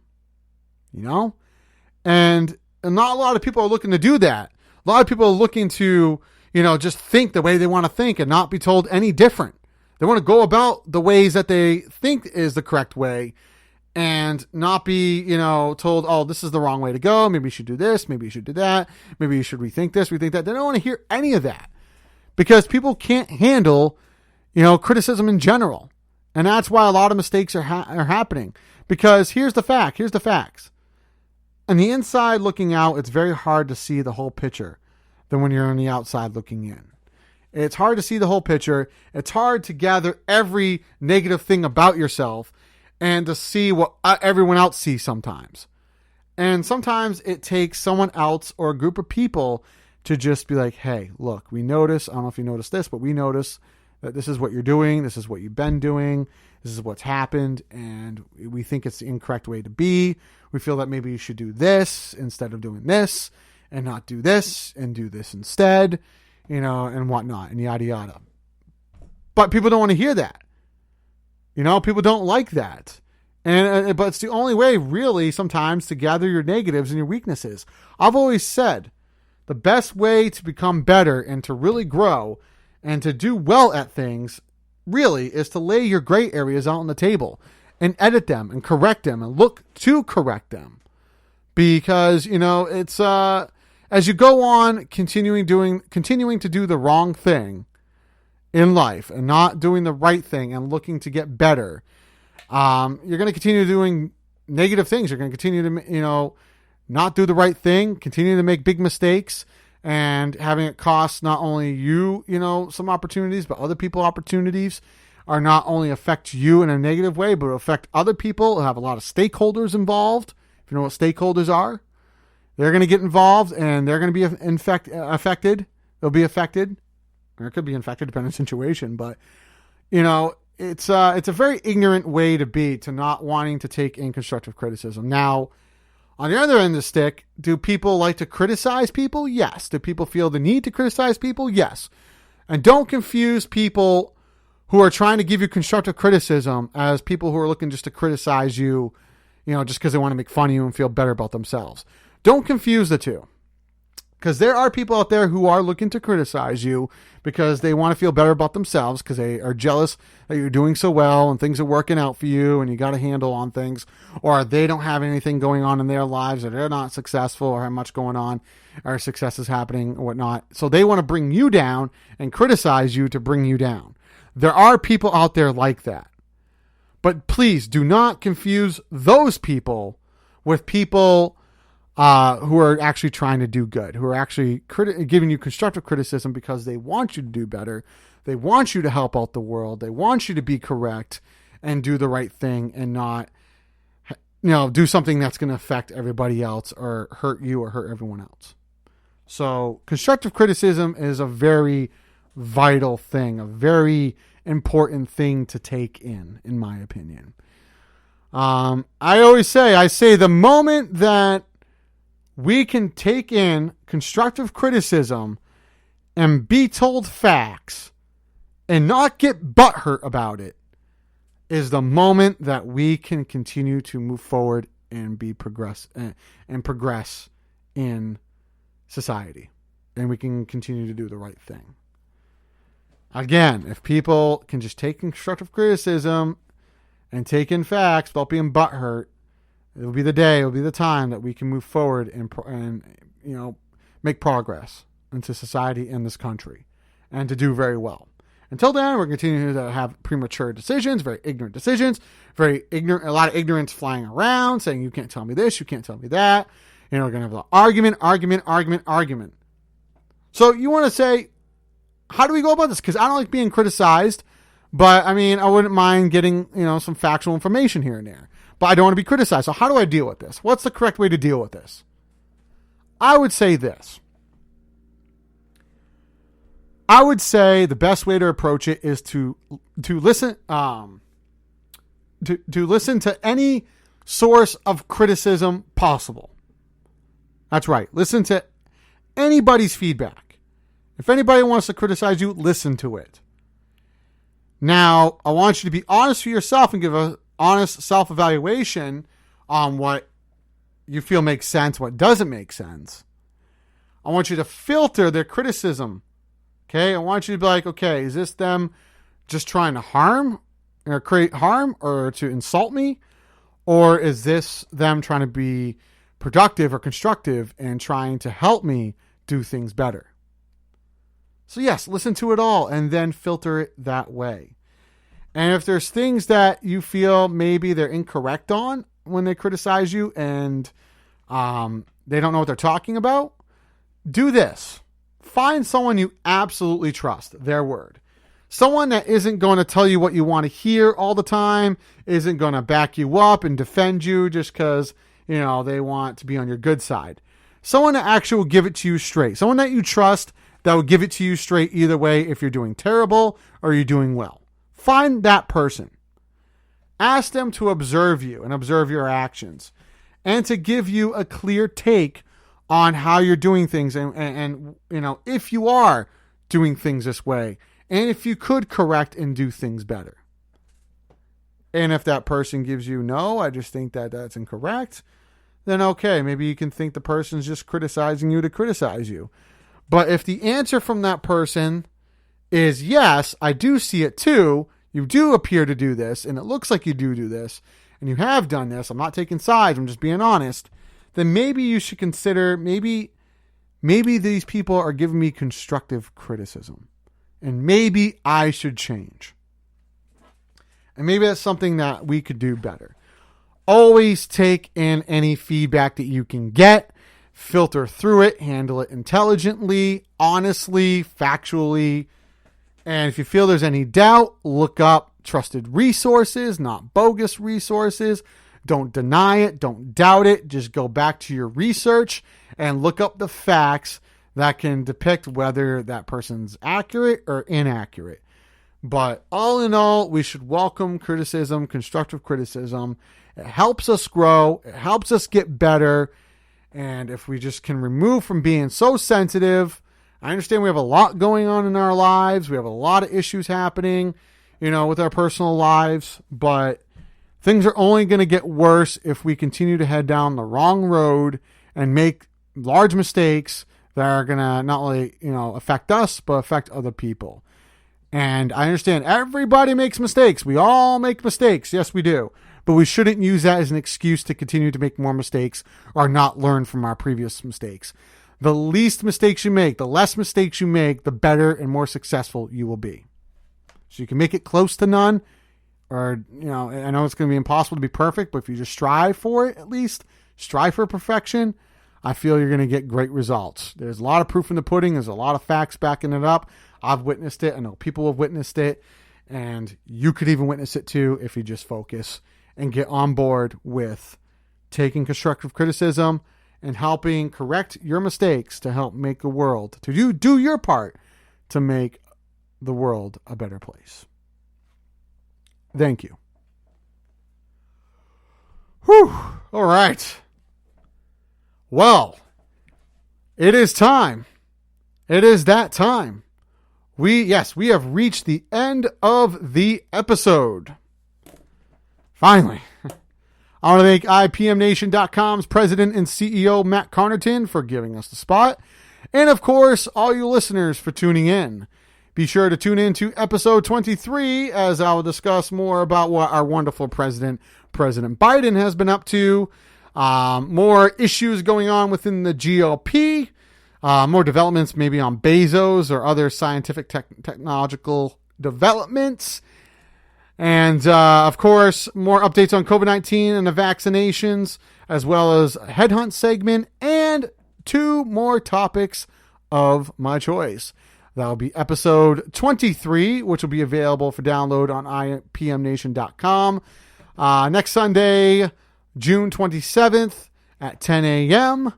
And not a lot of people are looking to do that. A lot of people are looking to, just think the way they want to think and not be told any different. They want to go about the ways that they think is the correct way and not be, told, oh, this is the wrong way to go. Maybe you should do this. Maybe you should do that. Maybe you should rethink this, rethink that. They don't want to hear any of that because people can't handle, criticism in general. And that's why a lot of mistakes are happening because here's the fact. Here's the facts. On the inside looking out, it's very hard to see the whole picture than when you're on the outside looking in. It's hard to see the whole picture. It's hard to gather every negative thing about yourself and to see what everyone else sees sometimes. And sometimes it takes someone else or a group of people to just be like, hey, look, we notice, I don't know if you noticed this, but we notice that this is what you're doing. This is what you've been doing. This is what's happened. And we think it's the incorrect way to be. We feel that maybe you should do this instead of doing this and not do this and do this instead, and whatnot and yada, yada. But people don't want to hear that. People don't like that. But it's the only way really sometimes to gather your negatives and your weaknesses. I've always said the best way to become better and to really grow and to do well at things really is to lay your gray areas out on the table and edit them and correct them and look to correct them. Because, it's, as you go on continuing to do the wrong thing in life and not doing the right thing and looking to get better, you're going to continue doing negative things. You're going to continue to, not do the right thing, continue to make big mistakes and having it cost not only you, some opportunities, but other people opportunities are not only affect you in a negative way, but affect other people who have a lot of stakeholders involved. If you know what stakeholders are, they're going to get involved and they're going to be affected. They'll be affected. Or it could be infected depending on the situation. But, it's a very ignorant way to be, to not wanting to take in constructive criticism. Now, on the other end of the stick, do people like to criticize people? Yes. Do people feel the need to criticize people? Yes. And don't confuse people who are trying to give you constructive criticism as people who are looking just to criticize you, just because they want to make fun of you and feel better about themselves. Don't confuse the two. Because there are people out there who are looking to criticize you because they want to feel better about themselves because they are jealous that you're doing so well and things are working out for you and you got a handle on things, or they don't have anything going on in their lives, or they're not successful or have much going on or success is happening or whatnot. So they want to bring you down and criticize you to bring you down. There are people out there like that. But please do not confuse those people with people who are actually trying to do good, who are actually giving you constructive criticism because they want you to do better. They want you to help out the world. They want you to be correct and do the right thing and not, do something that's going to affect everybody else or hurt you or hurt everyone else. So constructive criticism is a very vital thing, a very important thing to take in my opinion. I always say the moment that we can take in constructive criticism and be told facts and not get butthurt about it is the moment that we can continue to move forward and progress in society, and we can continue to do the right thing. Again, if people can just take constructive criticism and take in facts without being butthurt, it'll be the day, it'll be the time that we can move forward and make progress into society in this country and to do very well. Until then, we're continuing to have premature decisions, very ignorant decisions, a lot of ignorance flying around, saying you can't tell me this, you can't tell me that. We're going to have an argument. So you want to say, how do we go about this? Because I don't like being criticized, but I wouldn't mind getting, some factual information here and there. But I don't want to be criticized. So how do I deal with this? What's the correct way to deal with this? I would say this. I would say the best way to approach it is to listen to listen to any source of criticism possible. That's right. Listen to anybody's feedback. If anybody wants to criticize you, listen to it. Now, I want you to be honest with yourself and give an honest self-evaluation on what you feel makes sense, what doesn't make sense. I want you to filter their criticism. Okay, I want you to be like, okay, is this them just trying to harm or create harm or to insult me? Or is this them trying to be productive or constructive and trying to help me do things better? So yes, listen to it all and then filter it that way. And if there's things that you feel maybe they're incorrect on when they criticize you and they don't know what they're talking about, do this. Find someone you absolutely trust, their word. Someone that isn't going to tell you what you want to hear all the time, isn't going to back you up and defend you just because, they want to be on your good side. Someone that actually will give it to you straight. Someone that you trust that will give it to you straight either way if you're doing terrible or you're doing well. Find that person. Ask them to observe you and observe your actions and to give you a clear take on how you're doing things and if you are doing things this way and if you could correct and do things better. And if that person gives you, no, I just think that that's incorrect, then okay, maybe you can think the person's just criticizing you to criticize you. But if the answer from that person is, yes, I do see it too, you do appear to do this, and it looks like you do this, and you have done this, I'm not taking sides, I'm just being honest, then maybe you should consider, maybe these people are giving me constructive criticism. And maybe I should change. And maybe that's something that we could do better. Always take in any feedback that you can get. Filter through it. Handle it intelligently, honestly, factually. And if you feel there's any doubt, look up trusted resources, not bogus resources. Don't deny it. Don't doubt it. Just go back to your research and look up the facts that can depict whether that person's accurate or inaccurate. But all in all, we should welcome criticism, constructive criticism. It helps us grow. It helps us get better. And if we just can remove from being so sensitive, I understand we have a lot going on in our lives. We have a lot of issues happening, with our personal lives, but things are only going to get worse if we continue to head down the wrong road and make large mistakes that are going to not only, affect us, but affect other people. And I understand everybody makes mistakes. We all make mistakes. Yes, we do. But we shouldn't use that as an excuse to continue to make more mistakes or not learn from our previous mistakes. The least mistakes you make, the less mistakes you make, the better and more successful you will be. So you can make it close to none. Or, I know it's going to be impossible to be perfect, but if you just strive for it, at least strive for perfection, I feel you're going to get great results. There's a lot of proof in the pudding. There's a lot of facts backing it up. I've witnessed it. I know people have witnessed it, and you could even witness it too if you just focus and get on board with taking constructive criticism and helping correct your mistakes to help make the world, to do your part to make the world a better place. Thank you. Whew. All right. Well, it is time. It is that time. We have reached the end of the episode. Finally. I want to thank IPMNation.com's president and CEO, Matt Carnerton, for giving us the spot. And, of course, all you listeners for tuning in. Be sure to tune in to episode 23, as I will discuss more about what our wonderful President Biden, has been up to. More issues going on within the GOP. More developments maybe on Bezos or other scientific technological developments. And, of course, more updates on COVID-19 and the vaccinations, as well as a headhunt segment and 2 more topics of my choice. That'll be episode 23, which will be available for download on IPMNation.com. Next Sunday, June 27th at 10 a.m.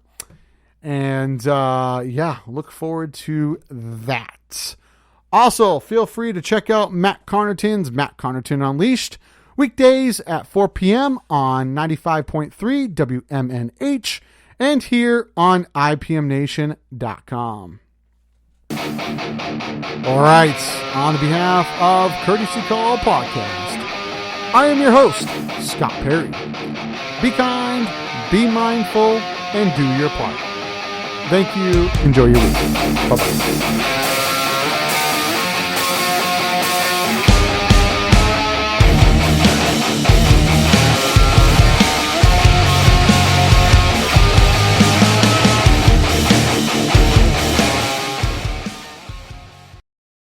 And, look forward to that. Also, feel free to check out Matt Carnerton's Matt Carnerton Unleashed, weekdays at 4 p.m. on 95.3 WMNH and here on IPMNation.com. All right, on behalf of Courtesy Call Podcast, I am your host, Scott Perry. Be kind, be mindful, and do your part. Thank you. Enjoy your week. Bye-bye.